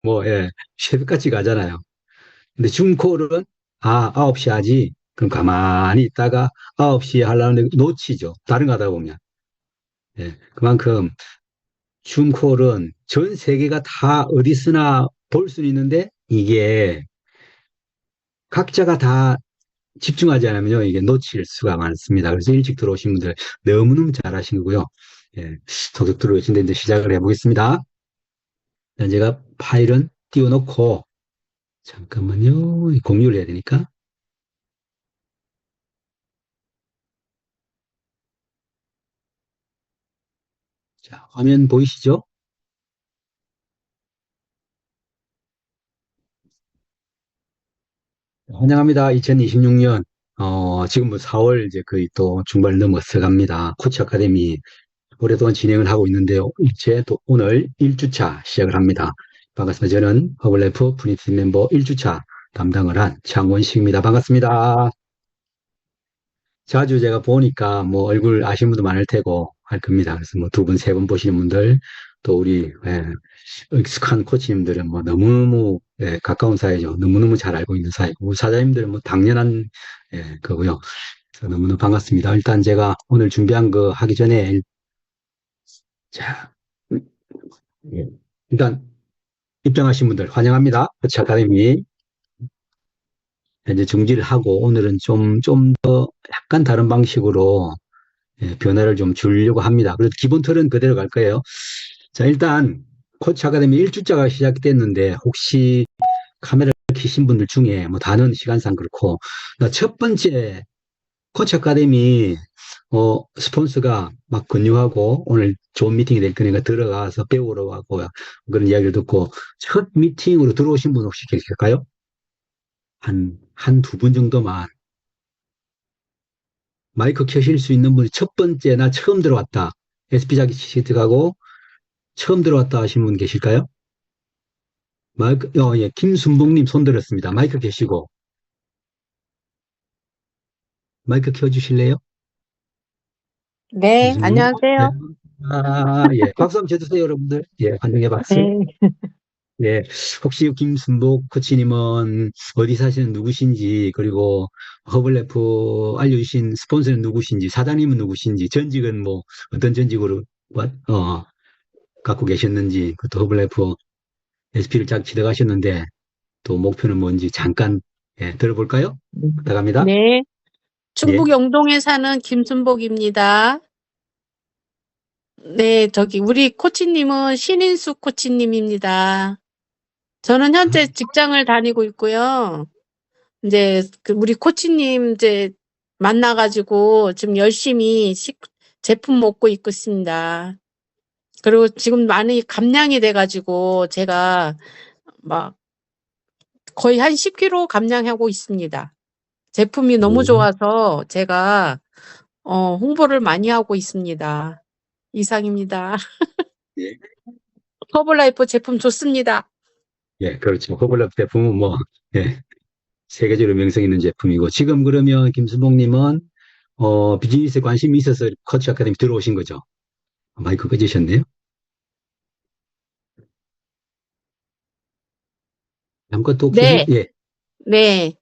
뭐, 예, 새벽같이 가잖아요. 근데 줌콜은, 9시 하지. 그럼 가만히 있다가 9시에 하려는데 놓치죠. 다른 거 하다 보면. 예, 그만큼 줌콜은 전 세계가 다 어디서나 볼 수 있는데 이게 각자가 다 집중하지 않으면요, 이게 놓칠 수가 많습니다. 그래서 일찍 들어오신 분들 너무너무 잘하신 거고요. 예, 속속 들어오신데 이제 시작을 해보겠습니다. 제가 파일은 띄워놓고, 잠깐만요. 공유를 해야 되니까. 자, 화면 보이시죠? 환영합니다. 2026년, 지금 뭐 4월 이제 거의 또 중반을 넘어서 갑니다. 코치 아카데미 오랫동안 진행을 하고 있는데요. 이제 또 오늘 1주차 시작을 합니다. 반갑습니다. 저는 허블라이프 프리티 멤버 1주차 담당을 한 장원식입니다. 반갑습니다. 자주 제가 보니까 뭐 얼굴 아시는 분도 많을 테고 할 겁니다. 그래서 뭐 두 분, 세 분 보시는 분들, 또 우리 익숙한 코치님들은 뭐 너무너무 가까운 사이죠. 너무너무 잘 알고 있는 사이고, 우리 사장님들은 뭐 당연한 거고요. 그래서 너무너무 반갑습니다. 일단 제가 오늘 준비한 거 하기 전에 자, 예. 일단 입장하신 분들 환영합니다. 코치 아카데미 이제 정지를 하고 오늘은 좀 더 약간 다른 방식으로 변화를 좀 주려고 합니다. 그래도 기본 틀은 그대로 갈 거예요. 자, 일단 코치 아카데미 1주차가 시작됐는데 혹시 카메라 켜신 분들 중에 뭐 다는 시간상 그렇고 첫 번째 코치 아카데미 스폰서가 막 근육하고 오늘 좋은 미팅이 될 거니까 들어가서 배우러 하고 그런 이야기를 듣고 첫 미팅으로 들어오신 분 혹시 계실까요? 한 두 분 정도만 마이크 켜실 수 있는 분이 첫 번째 나 처음 들어왔다. SP 자기 시트하고 처음 들어왔다 하신 분 계실까요? 마이크, 예, 김순봉님 손 들었습니다. 마이크 켜시고 마이크 켜주실래요? 네, 김순봉님. 네. 안녕하세요. 예. 박수 한번 쳐주세요, 여러분들. 예, 환영의 박수. 네. 예, 혹시 김순복 코치님은 어디 사시는 누구신지, 그리고 허블래프 알려주신 스폰서는 누구신지, 사장님은 누구신지, 전직은 뭐 어떤 전직으로 갖고 계셨는지, 또 허블래프 SP를 잘 지도하셨는데, 또 목표는 뭔지 잠깐 들어볼까요? 부탁합니다. 네, 예. 충북 영동에 사는 김순복입니다. 네, 우리 코치님은 신인수 코치님입니다. 저는 현재 직장을 다니고 있고요. 이제 우리 코치님 만나가지고 지금 열심히 제품 먹고 있고 있습니다. 그리고 지금 많이 감량이 돼가지고 제가 막 거의 한 10kg 감량하고 있습니다. 제품이 너무 오, 좋아서 제가 홍보를 많이 하고 있습니다. 이상입니다. 예. 허블라이프 제품 좋습니다. 예, 그렇죠. 허블래프 제품은 뭐, 예, 세계적으로 명성 있는 제품이고, 지금 그러면 김순복님은 비즈니스에 관심이 있어서 코치 아카데미 들어오신 거죠? 마이크 끄주셨네요. 아무것도 켜주, 네, 예, 네,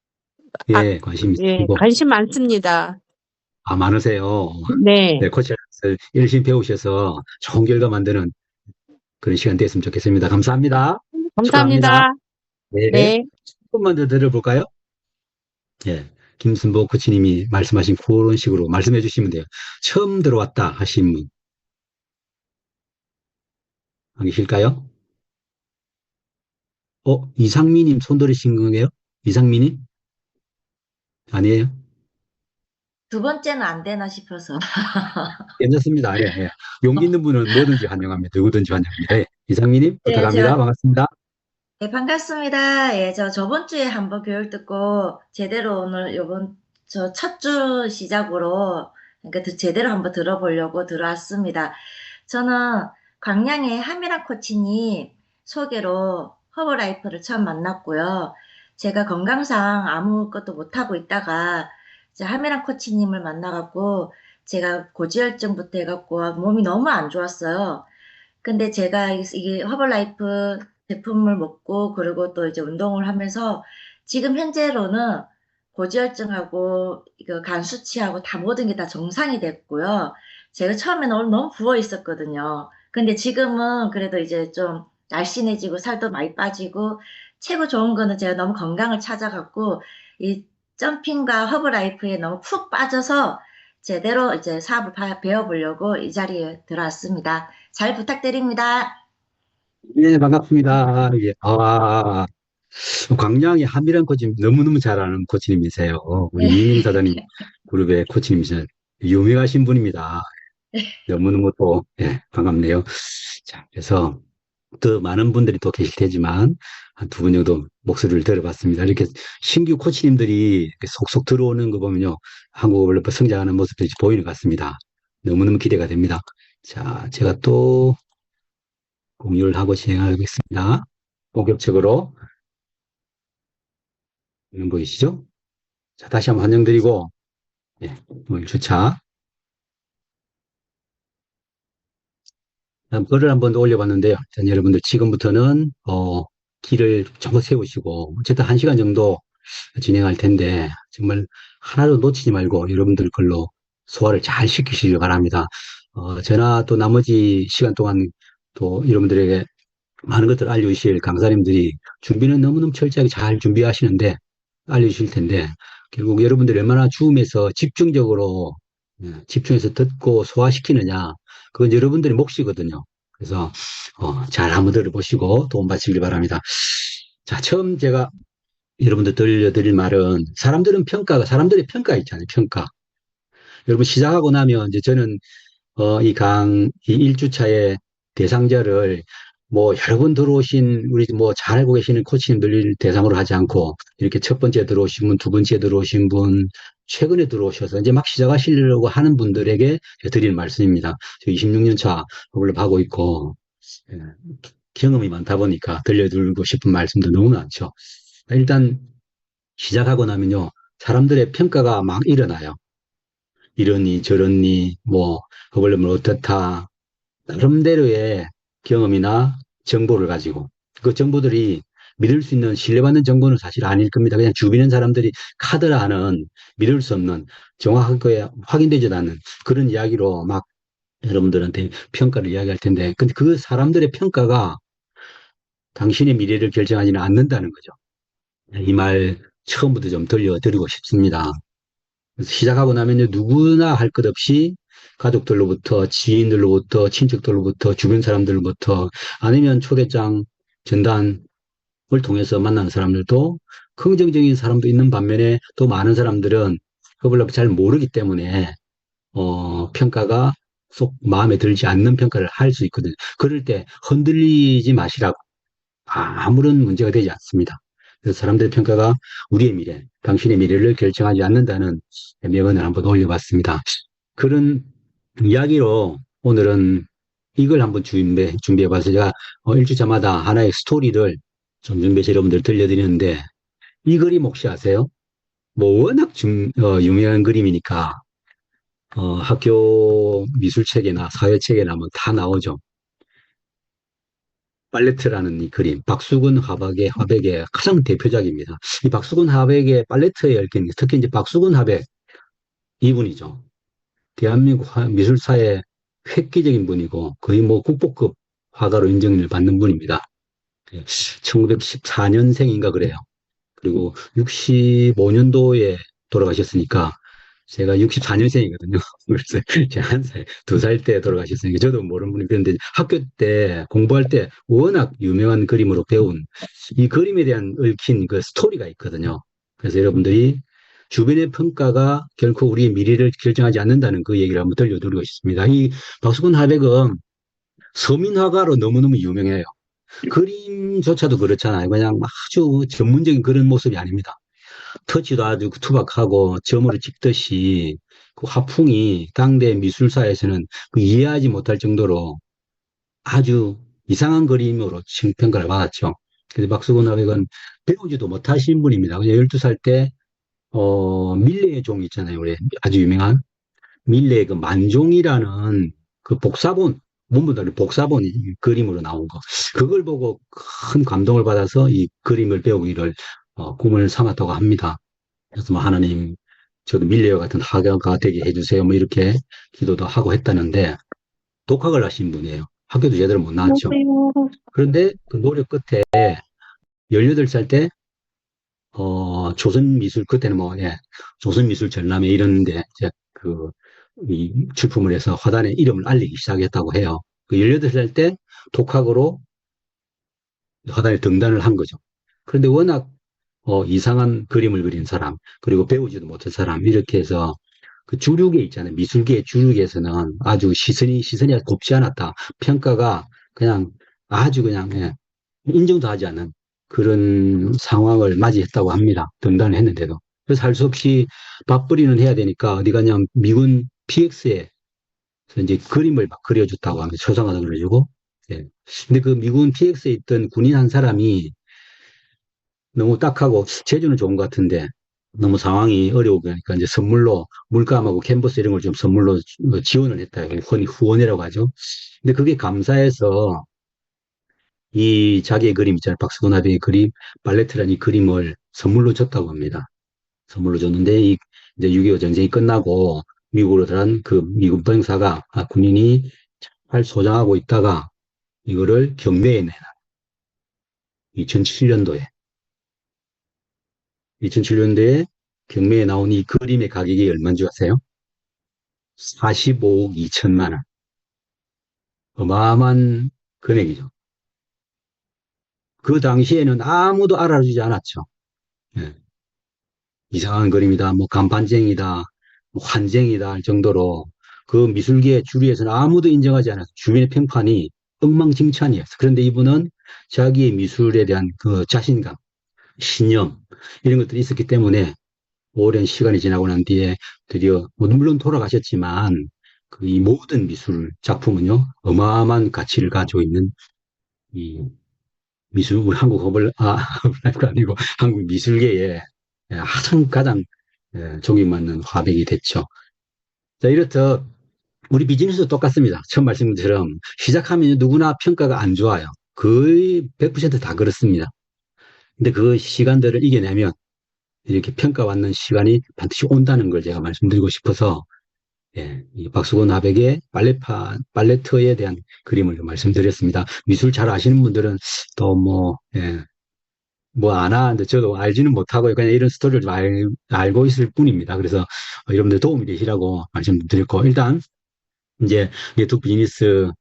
아, 예, 관심 예, 있으시고, 관심 많습니다. 많으세요. 네, 네, 코치 아카데미 열심히 배우셔서 좋은 결과 만드는 그런 시간 됐으면 좋겠습니다. 감사합니다. 축하합니다. 감사합니다. 네. 네, 조금만 더 들어볼까요? 예. 김순보 코치님이 말씀하신 그런 식으로 말씀해 주시면 돼요. 처음 들어왔다 하신 분, 안 계실까요? 이상미님 손 들으신 거예요? 이상미님? 아니에요? 두 번째는 안 되나 싶어서. 괜찮습니다. 예, 예. 용기 있는 분은 뭐든지 환영합니다. 누구든지 환영합니다. 예. 이상미님, 네, 부탁합니다. 반갑습니다. 네, 반갑습니다. 예, 저번 주에 한번 교육 듣고, 제대로 오늘 첫 주 시작으로, 그러니까 제대로 한번 들어보려고 들어왔습니다. 저는 광양의 하미라 코치님 소개로 허버라이프를 처음 만났고요. 제가 건강상 아무것도 못하고 있다가, 이제 하미라 코치님을 만나갖고, 제가 고지혈증부터 해갖고 몸이 너무 안 좋았어요. 근데 제가 이게 허벌라이프 제품을 먹고 그리고 또 이제 운동을 하면서 지금 현재로는 고지혈증하고 이거 간 수치하고 다 모든 게 다 정상이 됐고요. 제가 처음에는 오늘 너무 부어 있었거든요. 근데 지금은 그래도 이제 좀 날씬해지고 살도 많이 빠지고 최고 좋은 거는 제가 너무 건강을 찾아갖고 이 점핑과 허브라이프에 너무 푹 빠져서 제대로 이제 사업을 배워보려고 이 자리에 들어왔습니다. 잘 부탁드립니다. 네, 반갑습니다. 예. 광양의 한미란 코치님 너무너무 잘 아는 코치님이세요. 우리 미님 사장님 그룹의 코치님이세요. 유명하신 분입니다. 너무너무 또, 예, 반갑네요. 자, 그래서 더 많은 분들이 또 계실 테지만 한 두 분 정도 목소리를 들어봤습니다. 이렇게 신규 코치님들이 이렇게 속속 들어오는 거 보면요. 한국어를 성장하는 모습들이 보이는 것 같습니다. 너무너무 기대가 됩니다. 자, 제가 또 공유를 하고 진행하겠습니다. 본격적으로. 보이시죠? 자, 다시 한번 환영드리고, 예, 오늘 주차. 글을 한번 더 올려봤는데요. 자, 여러분들 지금부터는, 길을 전부 세우시고, 어쨌든 1시간 정도 진행할 텐데, 정말 하나도 놓치지 말고 여러분들 글로 소화를 잘 시키시길 바랍니다. 저나 또 나머지 시간 동안 또 여러분들에게 많은 것들을 알려주실 강사님들이 준비는 너무너무 철저하게 잘 준비하시는데, 알려주실 텐데, 결국 여러분들이 얼마나 줌에서 집중적으로, 집중해서 듣고 소화시키느냐, 그건 여러분들의 몫이거든요. 그래서, 잘 한번 들어보시고 도움 받으시길 바랍니다. 자, 처음 제가 여러분들 들려드릴 말은, 사람들의 평가 있잖아요, 평가. 여러분 시작하고 나면 이제 저는 이 1주차의 대상자를 뭐 여러 번 들어오신 우리 뭐 잘 알고 계시는 코치님들 대상으로 하지 않고 이렇게 첫 번째 들어오신 분, 두 번째 들어오신 분, 최근에 들어오셔서 이제 막 시작하시려고 하는 분들에게 드리는 말씀입니다. 저 26년 차 법을 하고 있고 예, 경험이 많다 보니까 들려드리고 싶은 말씀도 너무 많죠. 일단 시작하고 나면요. 사람들의 평가가 막 일어나요. 이러니 저러니 뭐 허벌려면 어떻다 나름대로의 경험이나 정보를 가지고 그 정보들이 믿을 수 있는 신뢰받는 정보는 사실 아닐 겁니다. 그냥 주변의 사람들이 카드라는 믿을 수 없는 정확하게 확인되지도 않는 그런 이야기로 막 여러분들한테 평가를 이야기할 텐데 근데 그 사람들의 평가가 당신의 미래를 결정하지는 않는다는 거죠. 이 말 처음부터 좀 들려드리고 싶습니다. 그래서 시작하고 나면 누구나 할 것 없이 가족들로부터, 지인들로부터, 친척들로부터, 주변 사람들로부터, 아니면 초대장, 전단을 통해서 만나는 사람들도 긍정적인 사람도 있는 반면에 또 많은 사람들은 그걸 잘 모르기 때문에, 평가가 속 마음에 들지 않는 평가를 할 수 있거든요. 그럴 때 흔들리지 마시라고. 아무런 문제가 되지 않습니다. 그래서 사람들의 평가가 우리의 미래, 당신의 미래를 결정하지 않는다는 명언을 한번 올려봤습니다. 그런 이야기로 오늘은 이걸 한번 준비해봐서 제가 1주차마다 하나의 스토리를 좀 준비해서 여러분들 들려드리는데 이 그림 혹시 아세요? 뭐 워낙 유명한 그림이니까 학교 미술책이나 사회책에나 뭐 다 나오죠. 팔레트라는 이 그림, 박수근 화백의 가장 대표작입니다. 이 박수근 화백의 팔레트의 얽힌, 특히 이제 박수근 화백 이분이죠. 대한민국 미술사의 획기적인 분이고 거의 뭐 국보급 화가로 인정을 받는 분입니다. 1914년생인가 그래요. 그리고 65년도에 돌아가셨으니까 제가 64년생이거든요. 그래서 제가 한 살, 2살 때 돌아가셨으니까 저도 모르는 분이 그런데 학교 때 공부할 때 워낙 유명한 그림으로 배운 이 그림에 대한 얽힌 그 스토리가 있거든요. 그래서 여러분들이 주변의 평가가 결코 우리의 미래를 결정하지 않는다는 그 얘기를 한번 들려드리고 싶습니다. 이 박수근 하백은 서민화가로 너무너무 유명해요. 그림조차도 그렇잖아요. 그냥 아주 전문적인 그런 모습이 아닙니다. 터치도 아주 투박하고 점으로 찍듯이 그 화풍이 당대 미술사에서는 그 이해하지 못할 정도로 아주 이상한 그림으로 평가를 받았죠. 그래서 박수근 화백은 배우지도 못하신 분입니다. 그냥 12살 때, 밀레의 종 있잖아요. 우리 아주 유명한 밀레의 그 만종이라는 그 복사본, 문무단의 복사본이 그림으로 나온 거. 그걸 보고 큰 감동을 받아서 이 그림을 배우기를 꿈을 삼았다고 합니다. 그래서 뭐 하나님, 저도 밀레와 같은 학교가 되게 해주세요. 뭐 이렇게 기도도 하고 했다는데 독학을 하신 분이에요. 학교도 제대로 못 나왔죠. 그런데 그 노력 끝에 18살 때 조선미술, 그때는 뭐, 예, 조선미술 전람회 이런데, 이제 이 출품을 해서 화단의 이름을 알리기 시작했다고 해요. 그 18살 때 독학으로 화단에 등단을 한 거죠. 그런데 워낙, 이상한 그림을 그린 사람, 그리고 배우지도 못한 사람, 이렇게 해서 그 주류계 있잖아요. 미술계 주류계에서는 아주 시선이 아주 곱지 않았다. 평가가 그냥 아주 그냥, 예, 인정도 하지 않는 그런 상황을 맞이했다고 합니다. 등단을 했는데도. 그래서 할 수 없이 밥벌이는 해야 되니까 어디 가냐면 미군 PX에 이제 그림을 막 그려줬다고 합니다. 초상화도 그려주고. 예. 근데 그 미군 PX에 있던 군인 한 사람이 너무 딱하고 재주는 좋은 것 같은데 너무 상황이 어려우고 그러니까 이제 선물로 물감하고 캔버스 이런 걸 좀 선물로 지원을 했다. 후원이라고 하죠. 근데 그게 감사해서 이 자기의 그림 있잖아요. 박수건 아비의 그림, 발레트라는 이 그림을 선물로 줬다고 합니다. 선물로 줬는데 이제 6.25 전쟁이 끝나고 미국으로 들어간 그 미군 병사가 군인이 잘 소장하고 있다가 이거를 경매에 내놔. 2007년도에 경매에 나온 이 그림의 가격이 얼마인 줄 아세요? 45억 2천만 원. 어마어마한 금액이죠. 그 당시에는 아무도 알아주지 않았죠. 예. 이상한 그림이다, 뭐 간판쟁이다, 뭐 환쟁이다 할 정도로 그 미술계 주류에서는 아무도 인정하지 않았어요. 주변의 평판이 엉망진창이었어요. 그런데 이분은 자기의 미술에 대한 그 자신감, 신념 이런 것들이 있었기 때문에 오랜 시간이 지나고 난 뒤에 드디어 물론 돌아가셨지만 그 이 모든 미술 작품은요 어마어마한 가치를 가지고 있는 이 미술 우리 한국 허벌 아니고 한국 미술계에 가장 존경받는 화백이 됐죠. 자, 이렇듯 우리 비즈니스도 똑같습니다. 처음 말씀드린 것처럼 시작하면 누구나 평가가 안 좋아요. 거의 100%다 그렇습니다. 근데 그 시간들을 이겨내면 이렇게 평가받는 시간이 반드시 온다는 걸 제가 말씀드리고 싶어서 이 박수건 화백의 발레트에 대한 그림을 좀 말씀드렸습니다. 미술 잘 아시는 분들은 또 뭐 안 하는데 저도 알지는 못하고요. 그냥 이런 스토리를 좀 알고 있을 뿐입니다. 그래서 여러분들 도움이 되시라고 말씀드렸고 일단 이제 네트워크 비즈니스를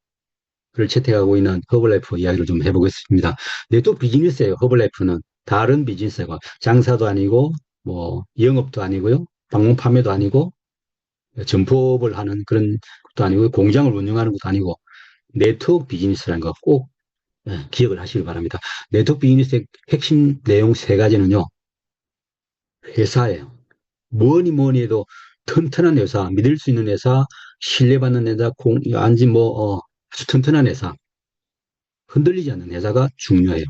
채택하고 있는 허블라이프 이야기를 좀 해보겠습니다. 네트워크 비즈니스예요. 허블라이프는 다른 비즈니스고 장사도 아니고 뭐 영업도 아니고요. 방문 판매도 아니고 점포업을 하는 그런 것도 아니고 공장을 운영하는 것도 아니고 네트워크 비즈니스라는 거 꼭 기억을 하시기 바랍니다. 네트워크 비즈니스의 핵심 내용 세 가지는요. 회사예요. 뭐니 해도 튼튼한 회사, 믿을 수 있는 회사, 신뢰받는 회사, 아주 튼튼한 회사, 흔들리지 않는 회사가 중요해요.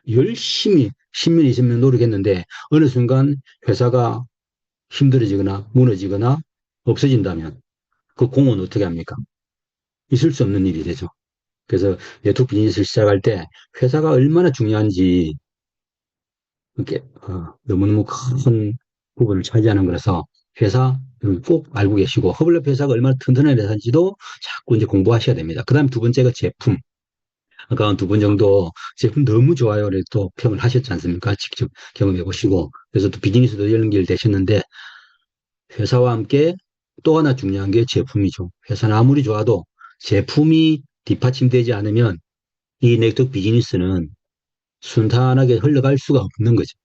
열심히 10년, 20년 노력했는데 어느 순간 회사가 힘들어지거나 무너지거나 없어진다면 그 공은 어떻게 합니까? 있을 수 없는 일이 되죠. 그래서 네트워크 비즈니스를 시작할 때 회사가 얼마나 중요한지 이렇게 너무너무 큰 부분을 차지하는 거라서 회사 꼭 알고 계시고 허블랩 회사가 얼마나 튼튼한 회사인지도 자꾸 이제 공부하셔야 됩니다. 그 다음 두 번째가 제품. 아까 한 두 분 정도 제품 너무 좋아요. 그래서 또 평을 하셨지 않습니까? 직접 경험해 보시고 그래서 또 비즈니스도 연결 되셨는데 회사와 함께 또 하나 중요한 게 제품이죠. 회사는 아무리 좋아도 제품이 뒷받침되지 않으면 이 네트워크 비즈니스는 순탄하게 흘러갈 수가 없는 거죠.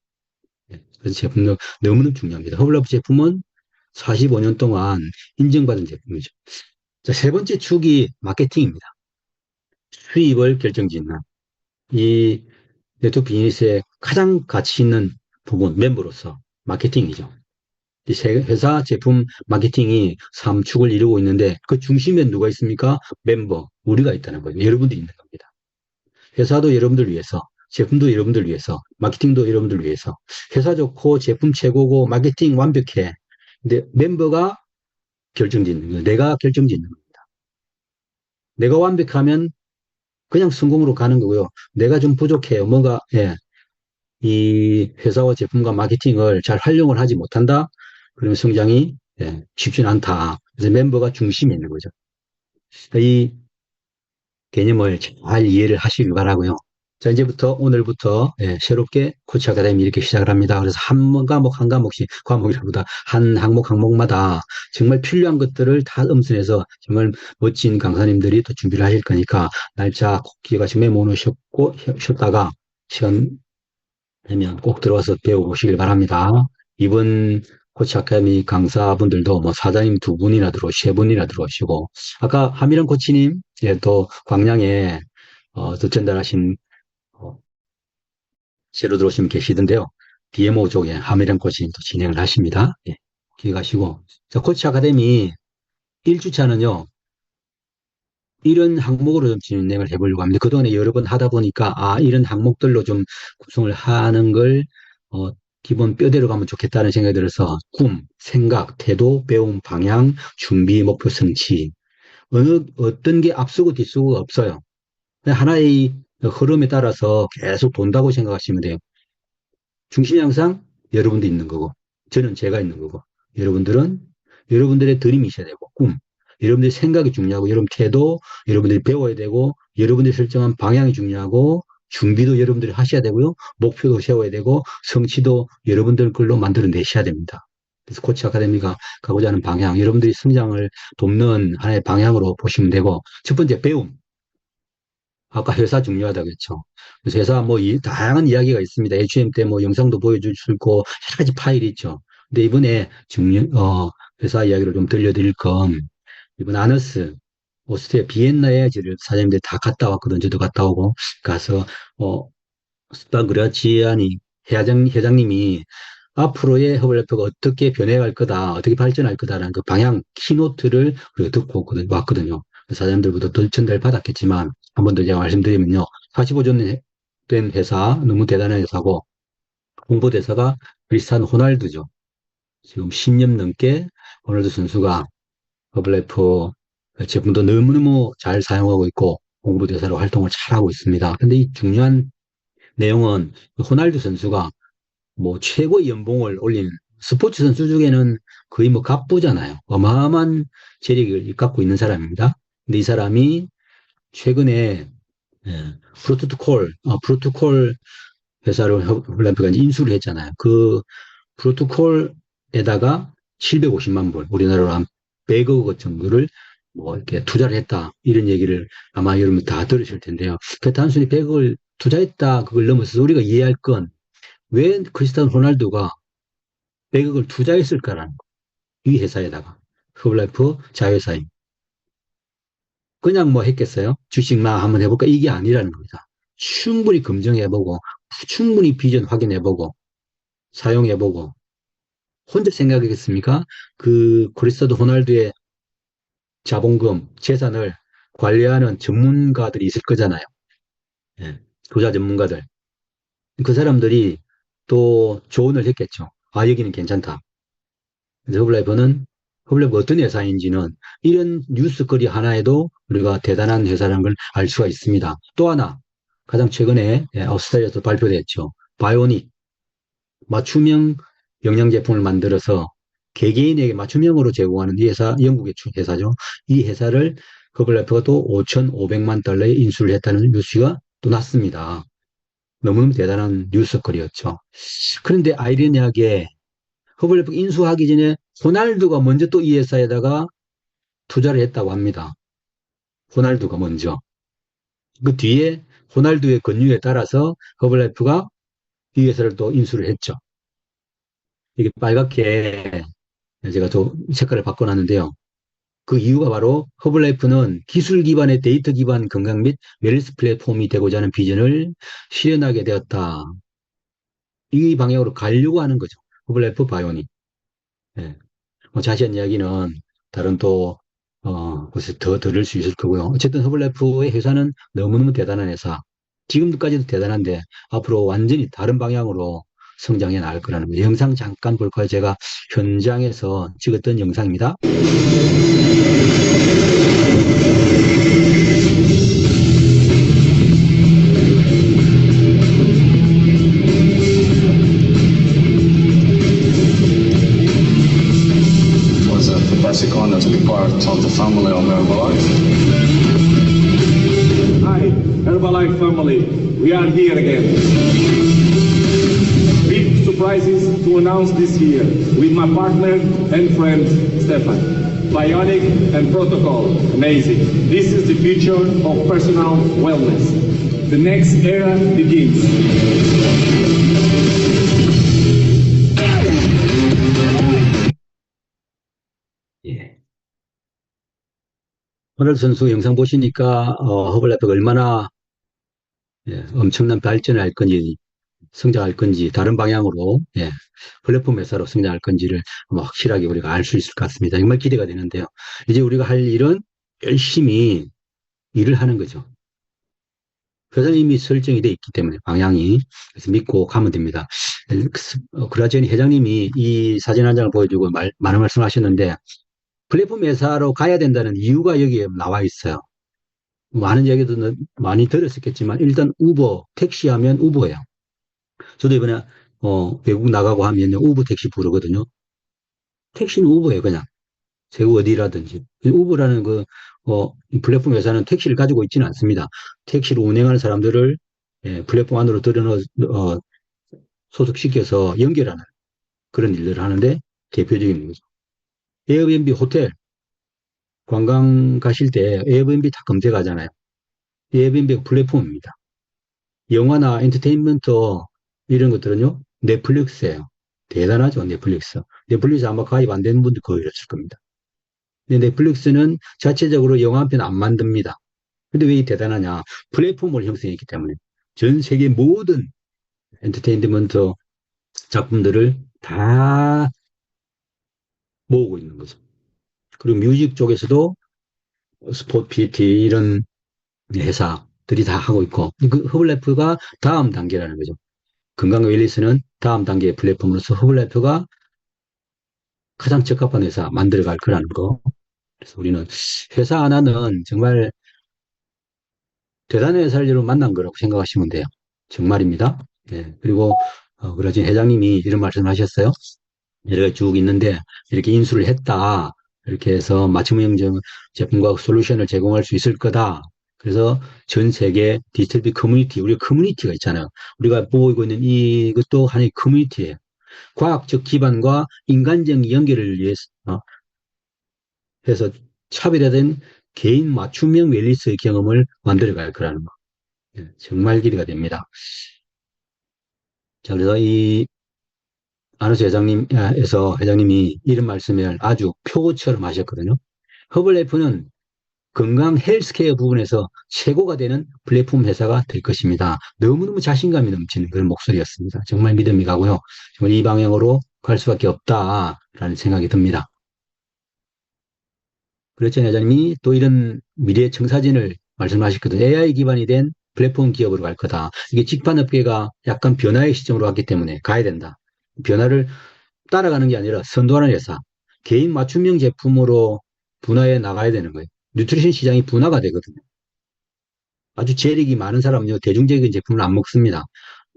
그래서 제품도 너무너무 중요합니다. 허블라이프 제품은 45년 동안 인정받은 제품이죠. 자, 세 번째 축이 마케팅입니다. 수입을 결정짓는 이 네트워크 비즈니스의 가장 가치 있는 부분, 멤버로서 마케팅이죠. 이 회사 제품 마케팅이 3축을 이루고 있는데 그 중심에 누가 있습니까? 멤버, 우리가 있다는 거예요. 여러분들이 있는 겁니다. 회사도 여러분들 위해서, 제품도 여러분들 위해서, 마케팅도 여러분들 위해서. 회사 좋고 제품 최고고 마케팅 완벽해. 근데 멤버가 결정짓는 거예요. 내가 결정짓는 겁니다. 내가 완벽하면 그냥 성공으로 가는 거고요. 내가 좀 부족해요. 뭔가, 예, 이 회사와 제품과 마케팅을 잘 활용을 하지 못한다? 그러면 성장이, 예, 쉽지는 않다. 그래서 멤버가 중심에 있는 거죠. 이 개념을 잘 이해를 하시길 바라고요. 자, 이제부터, 오늘부터, 예, 새롭게 코치 아카데미 이렇게 시작을 합니다. 그래서 한 과목, 한 과목씩, 과목이라보다 한 항목, 항목마다 정말 필요한 것들을 다 엄선해서 정말 멋진 강사님들이 또 준비를 하실 거니까, 날짜 꼭 기회가지고 메모 놓으셨고, 쉬었다가 시간 되면 꼭 들어와서 배워보시길 바랍니다. 이번 코치 아카데미 강사분들도 뭐 사장님 두 분이나 세 분이나 들어오시고, 아까 하미란 코치님, 예, 또 광양에, 또 전달하신, 어, 새로 들어오신 분 계시던데요. DMO 쪽에 하미란 코치님 또 진행을 하십니다. 예, 기억하시고. 자, 코치 아카데미 1주차는요, 이런 항목으로 좀 진행을 해보려고 합니다. 그동안에 여러 번 하다 보니까, 이런 항목들로 좀 구성을 하는 걸, 어, 기본 뼈대로 가면 좋겠다는 생각이 들어서, 꿈, 생각, 태도, 배움, 방향, 준비, 목표, 성취. 어떤 게 앞서고 뒤서고 없어요. 그냥 하나의 흐름에 따라서 계속 돈다고 생각하시면 돼요. 중심이 항상 여러분도 있는 거고, 저는 제가 있는 거고, 여러분들은 여러분들의 드림이셔야 되고, 꿈. 여러분들의 생각이 중요하고, 여러분 태도, 여러분들이 배워야 되고, 여러분들이 설정한 방향이 중요하고, 준비도 여러분들이 하셔야 되고요. 목표도 세워야 되고, 성취도 여러분들 걸로 만들어내셔야 됩니다. 그래서 코치 아카데미가 가고자 하는 방향, 여러분들이 성장을 돕는 하나의 방향으로 보시면 되고, 첫 번째, 배움. 아까 회사 중요하다고 했죠. 그래서 회사 뭐 다양한 이야기가 있습니다. HM 때 뭐 영상도 보여줄 수 있고 여러 가지 파일이 있죠. 근데 이번에 회사 이야기를 좀 들려드릴 건 이번 아너스 오스트리아 비엔나에 저를 사장님들이 다 갔다 왔거든요. 저도 갔다 오고 가서 스파그라치아니 회장님이 앞으로의 허블레프가 어떻게 변해갈 거다, 어떻게 발전할 거다라는 그 방향 키노트를 우리가 듣고 왔거든요. 사장님들부터 더 전달 받았겠지만 한 번 더 제가 말씀드리면요. 45년 된 회사, 너무 대단한 회사고 홍보대사가 크리스티아노 호날두죠. 지금 10년 넘게 호날두 선수가 허블라이프 제품도 너무너무 잘 사용하고 있고 홍보대사로 활동을 잘하고 있습니다. 근데 이 중요한 내용은 호날두 선수가 뭐 최고의 연봉을 올린 스포츠 선수 중에는 거의 뭐 갑부잖아요. 어마어마한 재력을 갖고 있는 사람입니다. 근데 이 사람이 최근에 프로토콜 회사를 홀람프가 인수를 했잖아요. 그 프로토콜에다가 750만 불, 우리나라로 한 100억 정도를 뭐 이렇게 투자를 했다. 이런 얘기를 아마 여러분 다 들으실 텐데요. 그 단순히 100억을 투자했다. 그걸 넘어서 우리가 이해할 건 왜 크리스티아노 호날두가 100억을 투자했을까라는 거. 이 회사에다가. 허블라이프 자회사임. 그냥 뭐 했겠어요? 주식만 한번 해볼까? 이게 아니라는 겁니다. 충분히 검증해보고, 충분히 비전 확인해보고, 사용해보고, 혼자 생각하겠습니까? 그 크리스티아노 호날두의 자본금, 재산을 관리하는 전문가들이 있을 거잖아요. 예, 투자 전문가들. 그 사람들이 또 조언을 했겠죠. 여기는 괜찮다. 그래서 허블라이프가 어떤 회사인지는 이런 뉴스거리 하나에도 우리가 대단한 회사라는 걸 알 수가 있습니다. 또 하나, 가장 최근에 아우스트라리아에서 발표됐죠. 바이오닉, 맞춤형 영양 제품을 만들어서 개개인에게 맞춤형으로 제공하는 이 회사, 영국의 회사죠. 이 회사를 허블라이프가 또 5,500만 달러에 인수를 했다는 뉴스가 또 났습니다. 너무너무 대단한 뉴스거리였죠. 그런데 아이러니하게 허블레프 인수하기 전에 호날두가 먼저 또 이 회사에다가 투자를 했다고 합니다. 호날두가 먼저. 그 뒤에 호날두의 권유에 따라서 허블라이프가 이 회사를 또 인수를 했죠. 이게 빨갛게 제가 또 색깔을 바꿔놨는데요. 그 이유가 바로 허블라이프는 기술 기반의 데이터 기반 건강 및 웰니스 플랫폼이 되고자 하는 비전을 실현하게 되었다. 이 방향으로 가려고 하는 거죠. 허블라이프 바이오닉. 예. 뭐 자세한 이야기는 다른 또, 곳에 더 들을 수 있을 거고요. 어쨌든 허블라이프의 회사는 너무너무 대단한 회사. 지금까지도 대단한데 앞으로 완전히 다른 방향으로 성장해 나갈 거라는 거예요. 영상 잠깐 볼까요? 제가 현장에서 찍었던 영상입니다. It was a fantastic honor to be part of the family of Herbalife. Hi, Herbalife family. We are here again. Big surprises to announce this year with my partner and friend, Stefan. Bionic and Protocol. Amazing. This is the future of personal wellness. The next era begins. 예. 호날두 선수 영상 보시니까 허블라이프가 얼마나 엄청난 발전을 할 건지 성장할 건지 다른 방향으로 플랫폼 회사로 성장할 건지를 확실하게 우리가 알 수 있을 것 같습니다. 정말 기대가 되는데요. 이제 우리가 할 일은 열심히 일을 하는 거죠. 회사는 이미 설정이 돼 있기 때문에 방향이 그래서 믿고 가면 됩니다. 그라지오니 회장님이 이 사진 한 장을 보여주고 많은 말씀하셨는데 플랫폼 회사로 가야 된다는 이유가 여기에 나와 있어요. 많은 얘기도 많이 들었었겠지만 일단 우버, 택시하면 우버예요. 저도 이번에 외국 나가고 하면 우버 택시 부르거든요. 택시는 우버예요, 그냥. 세우 어디라든지. 우버라는 플랫폼 회사는 택시를 가지고 있지는 않습니다. 택시를 운행하는 사람들을 플랫폼 안으로 소속시켜서 연결하는 그런 일들을 하는데 대표적인 거죠. 에어비앤비 호텔 관광 가실 때 에어비앤비 다 검색하잖아요. 에어비앤비가 플랫폼입니다. 영화나 엔터테인먼트 이런 것들은요 넷플릭스예요. 대단하죠, 넷플릭스. 넷플릭스 아마 가입 안 되는 분들 거의 있을 겁니다. 근데 넷플릭스는 자체적으로 영화 한 편 안 만듭니다. 근데 왜 대단하냐? 플랫폼을 형성했기 때문에 전 세계 모든 엔터테인먼트 작품들을 다 모으고 있는 거죠. 그리고 뮤직 쪽에서도 스포츠 PT 이런 회사들이 다 하고 있고 그 허블라이프가 다음 단계라는 거죠. 건강 웰리스는 다음 단계의 플랫폼으로서 허블라이프가 가장 적합한 회사 만들어갈 거라는 거. 그래서 우리는 회사 하나는 정말 대단한 회사를 만난 거라고 생각하시면 돼요. 정말입니다. 그리고 그러진 회장님이 이런 말씀을 하셨어요. 여러 가지 쭉 있는데 이렇게 인수를 했다. 이렇게 해서 맞춤형 제품과 솔루션을 제공할 수 있을 거다. 그래서 전 세계 디지털비 커뮤니티, 우리 커뮤니티가 있잖아요. 우리가 보고 있는 이것도 하나의 커뮤니티예요. 과학적 기반과 인간적 연결을 위해서 해서 차별화된 개인 맞춤형 웰니스의 경험을 만들어갈 거라는 거. 정말 기대가 됩니다. 자, 그래서 아너스 회장님이 이런 말씀을 아주 표처럼 하셨거든요. 허블라이프는 건강 헬스케어 부분에서 최고가 되는 플랫폼 회사가 될 것입니다. 너무너무 자신감이 넘치는 그런 목소리였습니다. 정말 믿음이 가고요. 정말 이 방향으로 갈 수밖에 없다라는 생각이 듭니다. 그렇죠, 회장님이 또 이런 미래 청사진을 말씀하셨거든요. AI 기반이 된 플랫폼 기업으로 갈 거다. 이게 직판업계가 약간 변화의 시점으로 왔기 때문에 가야 된다. 변화를 따라가는 게 아니라 선도하는 회사. 개인 맞춤형 제품으로 분화해 나가야 되는 거예요. 뉴트리션 시장이 분화가 되거든요. 아주 재력이 많은 사람은요, 대중적인 제품을 안 먹습니다.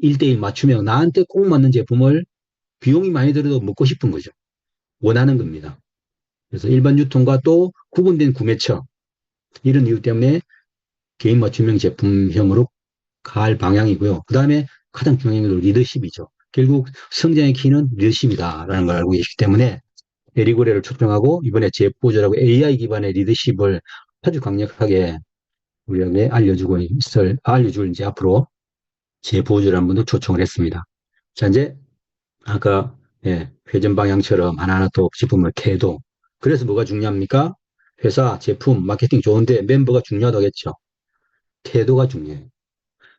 1대1 맞춤형, 나한테 꼭 맞는 제품을 비용이 많이 들어도 먹고 싶은 거죠. 원하는 겁니다. 그래서 일반 유통과 또 구분된 구매처, 이런 이유 때문에 개인 맞춤형 제품형으로 갈 방향이고요. 그 다음에 가장 중요한 건 리더십이죠. 결국 성장의 키는 리더십이다라는 걸 알고 계시기 때문에 에리고레를 초청하고 이번에 제보조라고 AI 기반의 리더십을 아주 강력하게 우리에게 알려줄 이제 앞으로 제보조라는 분도 초청을 했습니다. 자, 이제 아까 회전 방향처럼 하나하나 또 짚으면 태도. 그래서 뭐가 중요합니까? 회사, 제품, 마케팅 좋은데 멤버가 중요하다겠죠. 태도가 중요해요.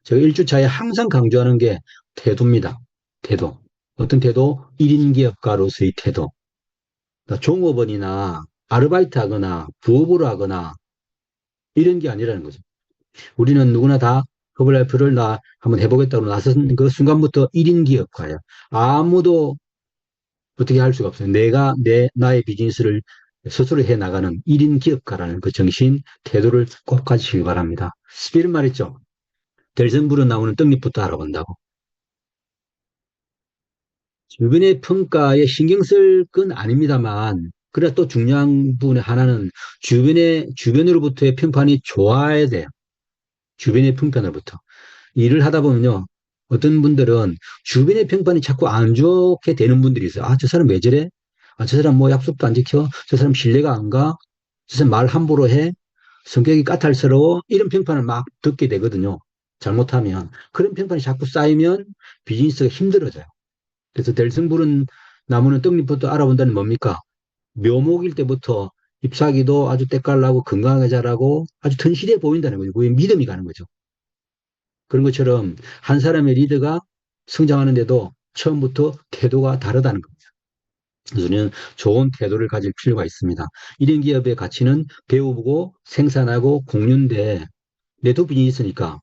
제가 1주차에 항상 강조하는 게 태도입니다. 태도. 어떤 태도? 1인 기업가로서의 태도. 종업원이나 아르바이트 하거나 부업으로 하거나 이런 게 아니라는 거죠. 우리는 누구나 다 허블라이프를 한번 해보겠다고 나선 그 순간부터 1인 기업가예요. 아무도 어떻게 할 수가 없어요. 나의 비즈니스를 스스로 해나가는 1인 기업가라는 그 정신, 태도를 꼭 가지시기 바랍니다. 이런 말 있죠. 델성부른 나무는 떡잎부터 알아본다고. 주변의 평가에 신경 쓸 건 아닙니다만, 그래 또 중요한 부분의 하나는 주변으로부터의 평판이 좋아야 돼요. 주변의 평판으로부터. 일을 하다 보면요. 어떤 분들은 주변의 평판이 자꾸 안 좋게 되는 분들이 있어요. 아, 저 사람 왜 저래? 아, 저 사람 뭐 약속도 안 지켜? 저 사람 신뢰가 안 가? 저 사람 말 함부로 해? 성격이 까탈스러워? 이런 평판을 막 듣게 되거든요. 잘못하면. 그런 평판이 자꾸 쌓이면 비즈니스가 힘들어져요. 그래서 델성부른 나무는 떡잎부터 알아본다는 뭡니까? 묘목일 때부터 잎사귀도 아주 때깔나고 건강하게 자라고 아주 튼실해 보인다는 거죠. 그게 믿음이 가는 거죠. 그런 것처럼 한 사람의 리더가 성장하는데도 처음부터 태도가 다르다는 겁니다. 그래서 저는 좋은 태도를 가질 필요가 있습니다. 1인 기업의 가치는 배우고 생산하고 공유인데 네트워크 비즈니스니까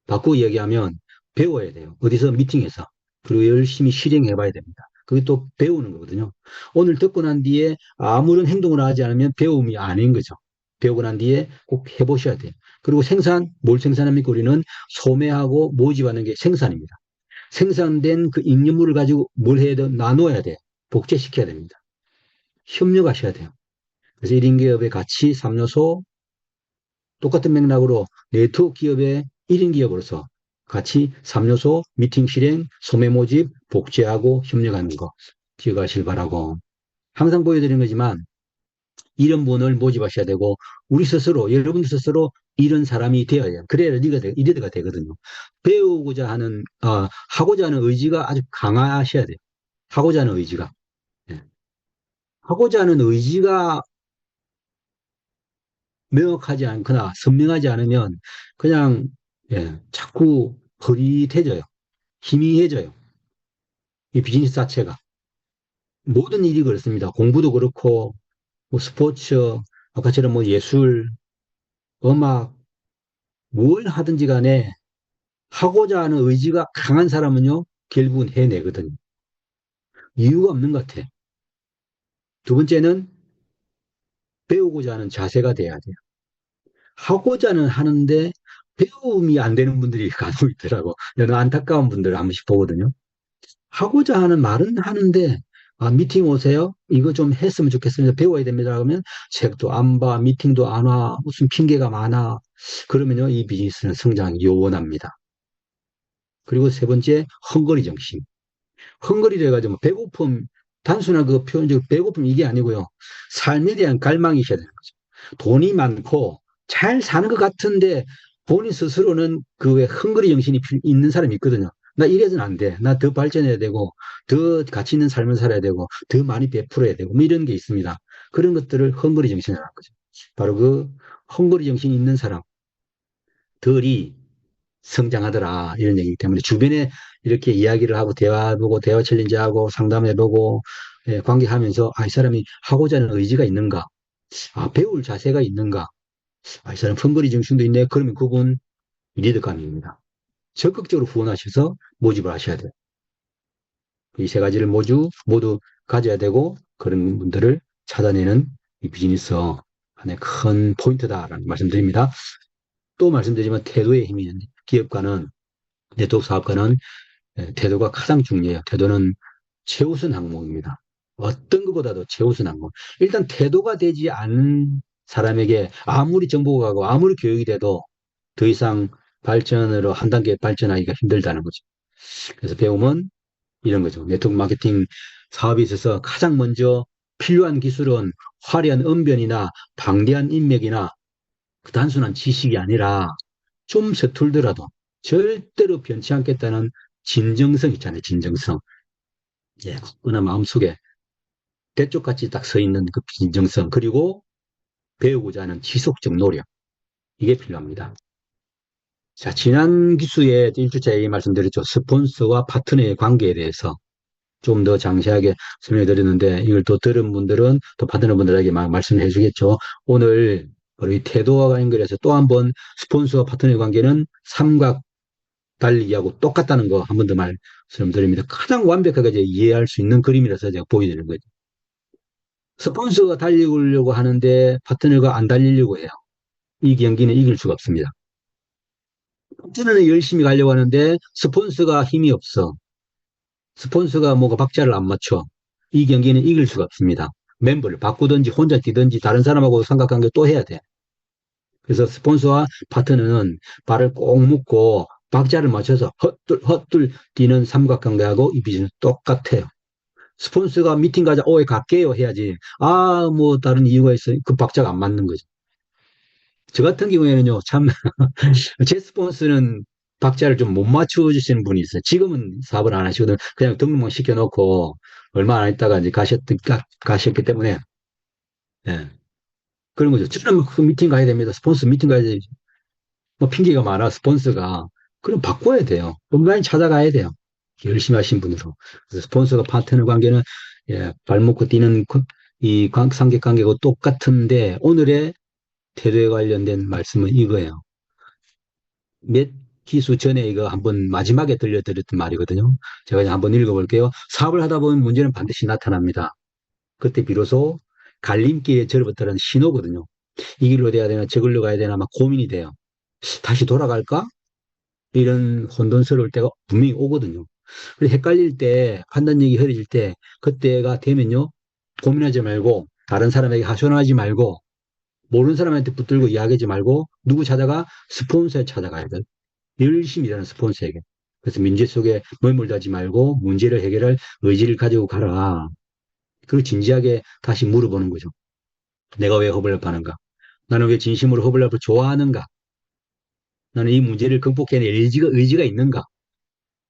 바꾸고 이야기하면 배워야 돼요. 어디서 미팅에서. 그리고 열심히 실행해 봐야 됩니다. 그게 또 배우는 거거든요. 오늘 듣고 난 뒤에 아무런 행동을 하지 않으면 배움이 아닌 거죠. 배우고 난 뒤에 꼭 해보셔야 돼요. 그리고 뭘 생산합니까? 우리는 소매하고 모집하는 게 생산입니다. 생산된 그 잉여물을 가지고 뭘 해야 돼? 나눠야 돼. 복제시켜야 됩니다. 협력하셔야 돼요. 그래서 1인 기업의 가치 3요소, 똑같은 맥락으로 네트워크 기업의 1인 기업으로서 같이 3요소, 미팅 실행, 소매 모집, 복제하고 협력하는 거 기억하실 바라고. 항상 보여드리는 거지만 이런 분을 모집하셔야 되고 우리 스스로, 여러분들 스스로 이런 사람이 되어야 해요. 그래야 리더가 되거든요. 배우고자 하는, 하고자 하는 의지가 아주 강하셔야 돼요. 하고자 하는 의지가. 예. 하고자 하는 의지가 명확하지 않거나 선명하지 않으면 그냥 자꾸 흐릿해져요. 희미해져요. 이 비즈니스 자체가. 모든 일이 그렇습니다. 공부도 그렇고 뭐 스포츠, 아까처럼 뭐 예술, 음악, 뭘 하든지 간에 하고자 하는 의지가 강한 사람은요, 결국은 해내거든요. 이유가 없는 것 같아. 두 번째는 배우고자 하는 자세가 돼야 돼요. 하고자는 하는데 배움이 안 되는 분들이 간혹 있더라고. 저는 안타까운 분들을 한 번씩 보거든요. 하고자 하는 말은 하는데, 미팅 오세요? 이거 좀 했으면 좋겠습니다. 배워야 됩니다. 그러면 책도 안 봐, 미팅도 안 와, 무슨 핑계가 많아. 그러면요, 이 비즈니스는 성장이 요원합니다. 그리고 세 번째, 헝거리 정신. 헝거리를 해가지고 배고픔, 단순한 그 표현적 배고픔 이게 아니고요. 삶에 대한 갈망이 있어야 되는 거죠. 돈이 많고 잘 사는 것 같은데 본인 스스로는 그 왜 헝거리 정신이 있는 사람이 있거든요. 나 이래서는 안 돼. 나 더 발전해야 되고, 더 가치 있는 삶을 살아야 되고, 더 많이 베풀어야 되고, 뭐 이런 게 있습니다. 그런 것들을 헝거리 정신이라는 거죠. 바로 그 헝거리 정신이 있는 사람들이 성장하더라. 이런 얘기이기 때문에 주변에 이렇게 이야기를 하고 대화해보고, 대화 챌린지하고, 상담해보고, 관계하면서, 이 사람이 하고자 하는 의지가 있는가? 배울 자세가 있는가? 이 사람 헝거리 정신도 있네. 그러면 그분 리더감입니다. 적극적으로 후원하셔서 모집을 하셔야 돼요. 이 세 가지를 모두 가져야 되고 그런 분들을 찾아내는 이 비즈니스 안에 큰 포인트다라는 말씀드립니다. 또 말씀드리지만 태도의 힘이 있는 기업가는 네트워크 사업가는 태도가 가장 중요해요. 태도는 최우선 항목입니다. 어떤 것보다도 최우선 항목. 일단 태도가 되지 않은 사람에게 아무리 정보가 가고 아무리 교육이 돼도 더 이상 발전으로 한 단계 발전하기가 힘들다는 거죠. 그래서 배움은 이런 거죠. 네트워크 마케팅 사업에 있어서 가장 먼저 필요한 기술은 화려한 언변이나 방대한 인맥이나 그 단순한 지식이 아니라 좀 서툴더라도 절대로 변치 않겠다는 진정성 있잖아요. 진정성. 굳건한 마음속에 대쪽같이 딱 서 있는 그 진정성. 그리고 배우고자 하는 지속적 노력. 이게 필요합니다. 자, 지난 기수에 1주차 얘기 말씀드렸죠. 스폰서와 파트너의 관계에 대해서 좀 더 장시하게 설명해 드렸는데 이걸 또 들은 분들은 또 파트너분들에게 말씀을 해주겠죠. 오늘 우리 태도와 연결해서 또 한 번 스폰서와 파트너의 관계는 삼각 달리기하고 똑같다는 거 한 번 더 말씀드립니다. 가장 완벽하게 이해할 수 있는 그림이라서 제가 보여드리는 거죠. 스폰서가 달리려고 하는데 파트너가 안 달리려고 해요. 이 경기는 이길 수가 없습니다. 파트너는 열심히 가려고 하는데 스폰서가 힘이 없어. 스폰서가 뭐가 박자를 안 맞춰. 이 경기는 이길 수가 없습니다. 멤버를 바꾸든지 혼자 뛰든지 다른 사람하고 삼각관계 또 해야 돼. 그래서 스폰서와 파트너는 발을 꼭 묶고 박자를 맞춰서 헛둘 헛둘 뛰는 삼각관계하고 이 비즈는 똑같아요. 스폰서가 미팅 가자, 왜 갈게요 해야지. 뭐 다른 이유가 있어. 그 박자가 안 맞는 거죠. 저 같은 경우에는요, 참, 제 스폰서는 박자를 좀 못 맞춰주시는 분이 있어요. 지금은 사업을 안 하시거든. 그냥 등록만 시켜놓고 얼마 안 있다가 이제 가셨기 때문에, 예. 그런 거죠. 저는 그 미팅 가야 됩니다. 스폰서 미팅 가야 돼. 뭐 핑계가 많아, 스폰서가. 그럼 바꿔야 돼요. 온라인 찾아가야 돼요. 열심히 하신 분으로. 그래서 스폰서가 파트너 관계는, 예, 발 먹고 뛰는 이 상계 관계고 똑같은데, 오늘의 태도에 관련된 말씀은 이거예요. 몇 기수 전에 이거 한번 마지막에 들려드렸던 말이거든요. 제가 그냥 한번 읽어볼게요. 사업을 하다 보면 문제는 반드시 나타납니다. 그때 비로소 갈림길에 절부터는 신호거든요. 이 길로 돼야 되나 저 길로 가야 되나 막 고민이 돼요. 다시 돌아갈까? 이런 혼돈스러울 때가 분명히 오거든요. 그래서 헷갈릴 때, 판단력이 흐려질 때, 그때가 되면요, 고민하지 말고, 다른 사람에게 하소연하지 말고, 모르는 사람한테 붙들고 이야기하지 말고, 누구 찾아가? 스폰서에 찾아가야 돼요. 열심히 일하는 스폰서에게. 그래서 민재 속에 머물다지 말고, 문제를 해결할 의지를 가지고 가라. 그리고 진지하게 다시 물어보는 거죠. 내가 왜 허블랩 하는가? 나는 왜 진심으로 허블랩을 좋아하는가? 나는 이 문제를 극복해낼 의지가 있는가?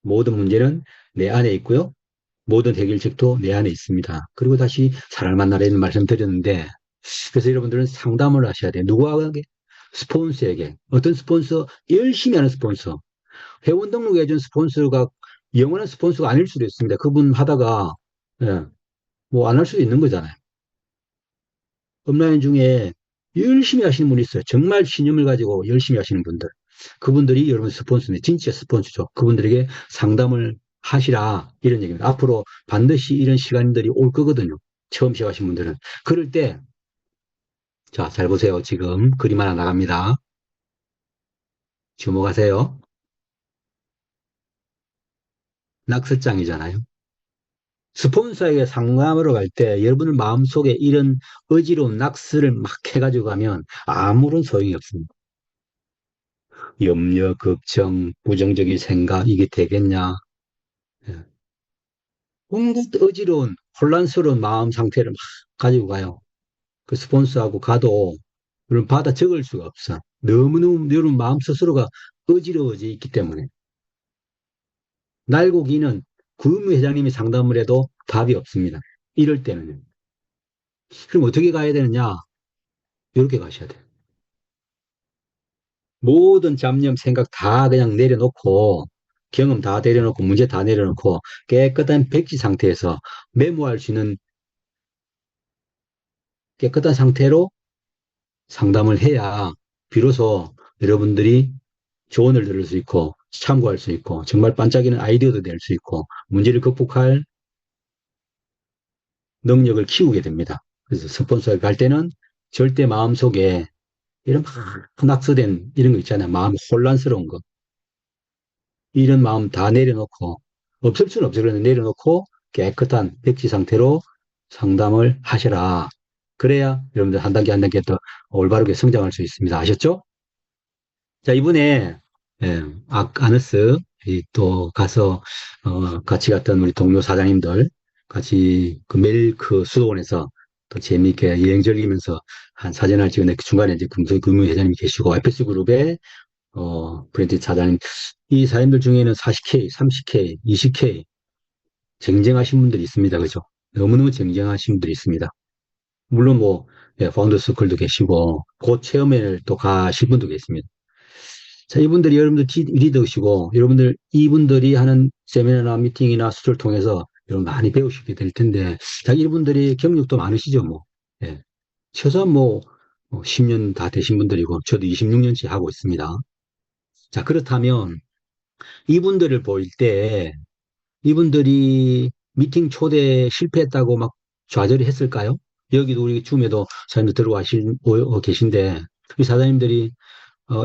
모든 문제는 내 안에 있고요. 모든 해결책도 내 안에 있습니다. 그리고 다시 사람을 만나라는 말씀 드렸는데, 그래서 여러분들은 상담을 하셔야 돼요. 누구에게? 스폰서에게. 어떤 스폰서? 열심히 하는 스폰서. 회원 등록해준 스폰서가 영원한 스폰서가 아닐 수도 있습니다. 그분 하다가, 예, 뭐 안 할 수도 있는 거잖아요. 업라인 중에 열심히 하시는 분이 있어요. 정말 신념을 가지고 열심히 하시는 분들. 그분들이 여러분 스폰서인데, 진짜 스폰서죠. 그분들에게 상담을 하시라. 이런 얘기입니다. 앞으로 반드시 이런 시간들이 올 거거든요. 처음 시작하신 분들은. 그럴 때, 자, 잘 보세요. 지금 그림 하나 나갑니다. 주목하세요. 낙서장이잖아요. 스폰서에게 상담하러 갈 때 여러분의 마음속에 이런 어지러운 낙서를 막 해가지고 가면 아무런 소용이 없습니다. 염려, 걱정, 부정적인 생각, 이게 되겠냐. 예. 온갖 어지러운, 혼란스러운 마음 상태를 막 가지고 가요. 그 스폰서하고 가도 그걸 받아 적을 수가 없어. 너무너무 여러분 마음 스스로가 어지러워져 있기 때문에. 날고기는 구은무 회장님이 상담을 해도 답이 없습니다. 이럴 때는. 그럼 어떻게 가야 되느냐? 이렇게 가셔야 돼요. 모든 잡념, 생각 다 그냥 내려놓고, 경험 다 내려놓고, 문제 다 내려놓고, 깨끗한 백지 상태에서 메모할 수 있는 깨끗한 상태로 상담을 해야 비로소 여러분들이 조언을 들을 수 있고, 참고할 수 있고, 정말 반짝이는 아이디어도 낼 수 있고, 문제를 극복할 능력을 키우게 됩니다. 그래서 스폰서에 갈 때는 절대 마음속에 이런 막 낙서된 이런 거 있잖아요. 마음 혼란스러운 거. 이런 마음 다 내려놓고, 없을 수는 없어요. 그런데 내려놓고 깨끗한 백지 상태로 상담을 하셔라. 그래야 여러분들 한 단계 한 단계 더 올바르게 성장할 수 있습니다. 아셨죠? 자, 이번에, 예, 아너스, 또 가서, 같이 갔던 우리 동료 사장님들, 같이 그 멜크 수도원에서 또 재미있게 여행 즐기면서 한 사진을 찍었는데 그 중간에 이제 금융 회장님이 계시고, FS 그룹의, 브랜드 사장님, 이 사람들 중에는 40K, 30K, 20K, 쟁쟁하신 분들이 있습니다. 그죠? 너무너무 쟁쟁하신 분들이 있습니다. 물론 뭐, 예, 파운더 서클도 계시고, 곧 체험회를 또 가실 분도 계십니다. 자, 이분들이 여러분들 리더시고, 여러분들, 이분들이 하는 세미나나 미팅이나 수술을 통해서 여러분 많이 배우시게 될 텐데, 자, 이분들이 경력도 많으시죠, 뭐. 예. 최소한 뭐, 10년 다 되신 분들이고, 저도 26년째 하고 있습니다. 자, 그렇다면, 이분들을 볼 때, 이분들이 미팅 초대 실패했다고 막 좌절했을까요? 여기도 우리 줌에도 사장님들 계신데, 이 사장님들이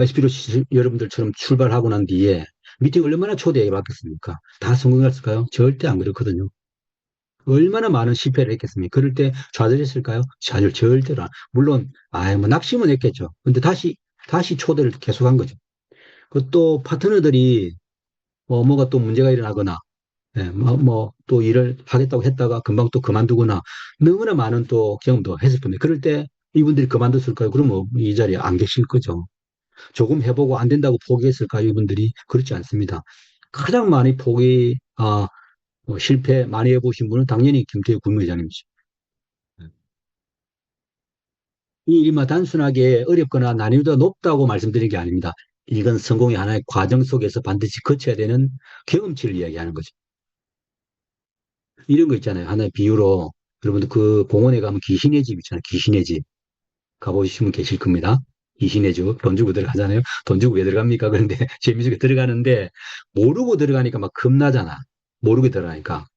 SP로 여러분들처럼 출발하고 난 뒤에 미팅 얼마나 초대해 봤겠습니까? 다 성공했을까요? 절대 안 그렇거든요. 얼마나 많은 실패를 했겠습니까? 그럴 때 좌절했을까요? 절대로 안. 물론, 뭐 낙심은 했겠죠. 근데 다시 초대를 계속한 거죠. 그 또 파트너들이 뭐가 또 문제가 일어나거나, 예, 또 일을 하겠다고 했다가 금방 또 그만두거나, 너무나 많은 또 경험도 했을 겁니다. 그럴 때 이분들이 그만뒀을까요? 그러면 이 자리에 안 계실 거죠. 조금 해보고 안 된다고 포기했을까요? 이분들이? 그렇지 않습니다. 가장 많이 실패 많이 해보신 분은 당연히 김태우 국무회장님이죠. 이 일만 단순하게 어렵거나 난이도가 높다고 말씀드린 게 아닙니다. 이건 성공의 하나의 과정 속에서 반드시 거쳐야 되는 경험치를 이야기하는 거죠. 이런 거 있잖아요. 하나의 비유로 여러분들 그 공원에 가면 귀신의 집 있잖아요. 귀신의 집. 가보시면 계실 겁니다. 귀신의 집. 돈 주고 들어가잖아요. 돈 주고 왜 들어갑니까? 그런데 재미있게 들어가는데 모르고 들어가니까 막 겁나잖아. 모르고 들어가니까.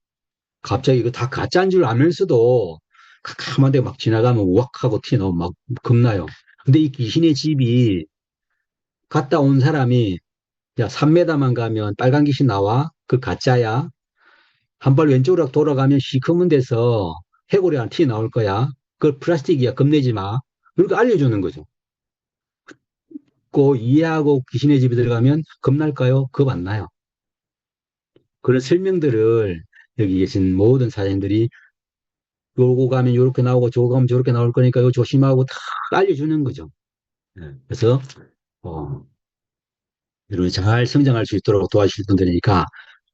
갑자기 이거 다 가짜인 줄 알면서도 캄캄한 데 막 지나가면 우악하고 튀어나오면 막 겁나요. 근데 이 귀신의 집이 갔다 온 사람이 야 3m만 가면 빨간 귀신 나와. 그 가짜야. 한 발 왼쪽으로 돌아가면 시커먼 데서 해골이 하나 튀어나올 거야. 그걸 플라스틱이야. 겁내지 마. 그렇게 알려주는 거죠. 그 이해하고 귀신의 집에 들어가면 겁날까요? 겁 안 나요. 그런 설명들을 여기 계신 모든 사장님들이 요거 가면 요렇게 나오고 저거 가면 저렇게 나올 거니까 이거 조심하고 다 알려주는 거죠. 예, 그래서 여러분이 잘 성장할 수 있도록 도와주실 분들이니까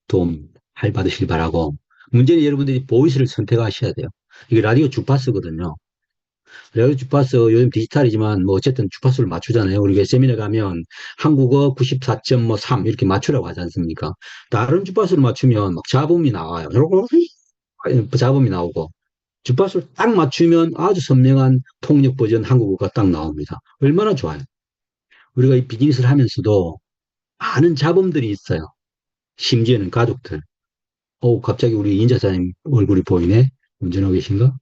도움 잘 받으시길 바라고, 문제는 여러분들이 보이스를 선택하셔야 돼요. 이게 라디오 주파수거든요. 라디오 주파수 요즘 디지털이지만 뭐 어쨌든 주파수를 맞추잖아요. 우리가 세미나 가면 한국어 94.3 이렇게 맞추라고 하지 않습니까? 다른 주파수를 맞추면 막 잡음이 나와요. 잡음이 나오고, 주파수를 딱 맞추면 아주 선명한 통역 버전 한국어가 딱 나옵니다. 얼마나 좋아요. 우리가 이 비즈니스를 하면서도 많은 잡음들이 있어요. 심지어는 가족들. 갑자기 우리 인자사님 얼굴이 보이네? 운전하고 계신가?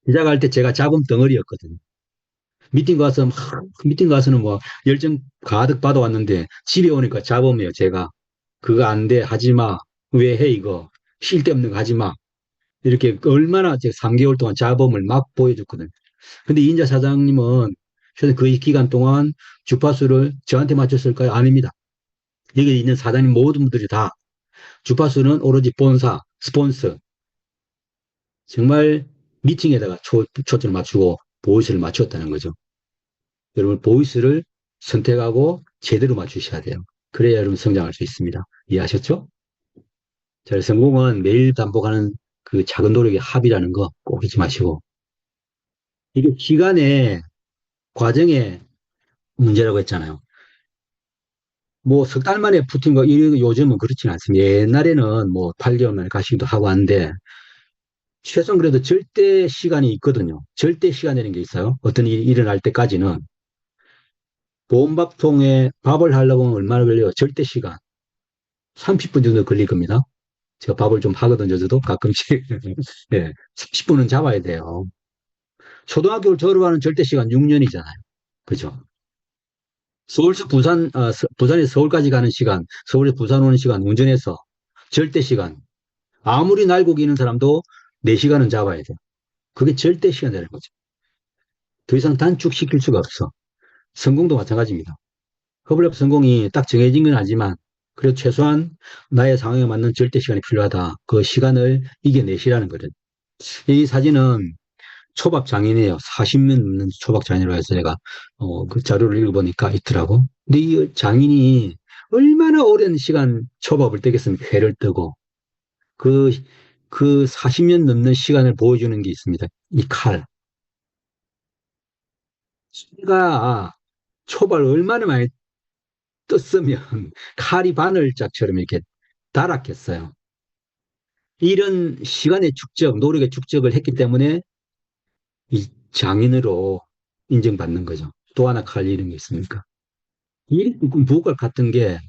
시작할 때 제가 잡음 덩어리였거든요. 미팅 가서는 뭐 열정 가득 받아왔는데 집에 오니까 잡음이에요, 제가. 그거 안 돼, 하지 마. 왜 해, 이거. 쓸데없는 거 하지 마. 이렇게 얼마나 제가 3개월 동안 잡음을 막 보여줬거든요. 근데 이인자 사장님은 그 기간 동안 주파수를 저한테 맞췄을까요? 아닙니다. 여기 있는 사장님 모든 분들이 다 주파수는 오로지 본사, 스폰서, 정말 미팅에다가 초점을 맞추고 보이스를 맞췄다는 거죠. 여러분 보이스를 선택하고 제대로 맞추셔야 돼요. 그래야 여러분 성장할 수 있습니다. 이해하셨죠? 자, 성공은 매일 반복하는 그 작은 노력의 합이라는 거 꼭 잊지 마시고, 이게 기간의 과정의 문제라고 했잖아요. 뭐 석 달 만에 붙은 거 요즘은 그렇지는 않습니다. 옛날에는 뭐 8개월 만에 가시기도 하고 하는데, 최소한 그래도 절대 시간이 있거든요. 절대 시간이라는 게 있어요. 어떤 일이 일어날 때까지는. 보온밥통에 밥을 하려고 하면 얼마나 걸려요? 절대 시간. 30분 정도 걸릴 겁니다. 제가 밥을 좀 하거든요, 저도 가끔씩. 네, 30분은 잡아야 돼요. 초등학교를 졸업하는 절대 시간 6년이잖아요. 그죠? 서울에서 부산에서 서울까지 가는 시간, 서울에서 부산 오는 시간, 운전해서 절대 시간. 아무리 날고 기는 사람도 4시간은 잡아야 돼요. 그게 절대 시간이라는 거죠. 더 이상 단축시킬 수가 없어. 성공도 마찬가지입니다. 허블랩 성공이 딱 정해진 건 아니지만, 그래도 최소한 나의 상황에 맞는 절대 시간이 필요하다. 그 시간을 이겨내시라는 거죠. 이 사진은 초밥 장인이에요. 40년 넘는 초밥 장인이라고 해서 제가 그 자료를 읽어보니까 있더라고. 근데 이 장인이 얼마나 오랜 시간 초밥을 뜨겠습니까? 회를 뜨고. 그 40년 넘는 시간을 보여주는 게 있습니다. 이 칼. 가 초밥을 얼마나 많이 떴으면 칼이 바늘짝처럼 이렇게 달았겠어요. 이런 시간의 축적, 노력의 축적을 했기 때문에 이 장인으로 인정받는 거죠. 또 하나 칼 이런 게 있습니까? 이 무갈 같은 게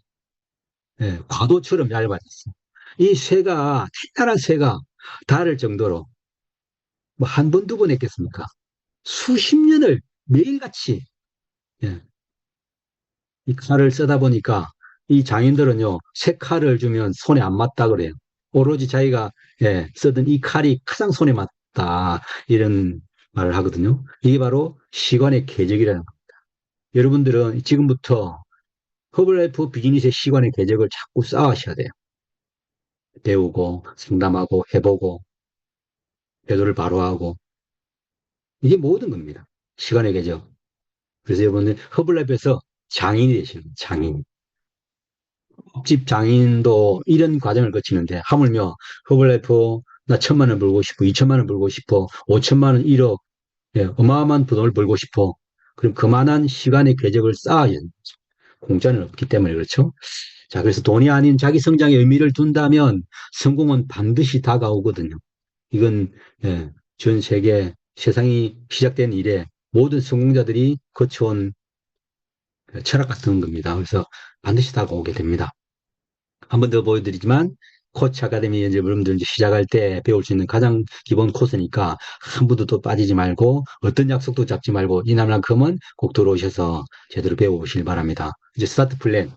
과도처럼 얇아졌어. 이 쇠가, 탄탄한 쇠가 닳을 정도로 뭐 한 번, 두 번 했겠습니까? 수십 년을 매일같이, 예, 이 칼을 쓰다 보니까 이 장인들은요, 새 칼을 주면 손에 안 맞다 그래요. 오로지 자기가, 예, 쓰던 이 칼이 가장 손에 맞다. 이런 말을 하거든요. 이게 바로 시간의 궤적이라는 겁니다. 여러분들은 지금부터 허블라이프 비즈니스의 시간의 궤적을 자꾸 쌓으셔야 돼요. 배우고, 상담하고, 해보고, 배도를 바로하고. 이게 모든 겁니다. 시간의 궤적. 그래서 여러분들 허블라이프에서 장인이 되시는 거예요. 장인. 집 장인도 이런 과정을 거치는데 하물며 허블라이프 나 1,000만 원 벌고 싶어, 2,000만 원 벌고 싶어, 5천만 원, 1억, 예, 어마어마한 돈을 벌고 싶어. 그럼 그만한 시간의 궤적을 쌓아야 돼요. 공짜는 없기 때문에 그렇죠. 자, 그래서 돈이 아닌 자기 성장에 의미를 둔다면 성공은 반드시 다가오거든요. 이건 예, 전 세계 세상이 시작된 이래 모든 성공자들이 거쳐온 철학 같은 겁니다. 그래서 반드시 다가오게 됩니다. 한 번 더 보여드리지만 코치 아카데미 이제 여러분들 이제 시작할 때 배울 수 있는 가장 기본 코스니까 한 번도 또 빠지지 말고 어떤 약속도 잡지 말고 이날만큼은 꼭 들어오셔서 제대로 배워보시길 바랍니다. 이제 스타트 플랜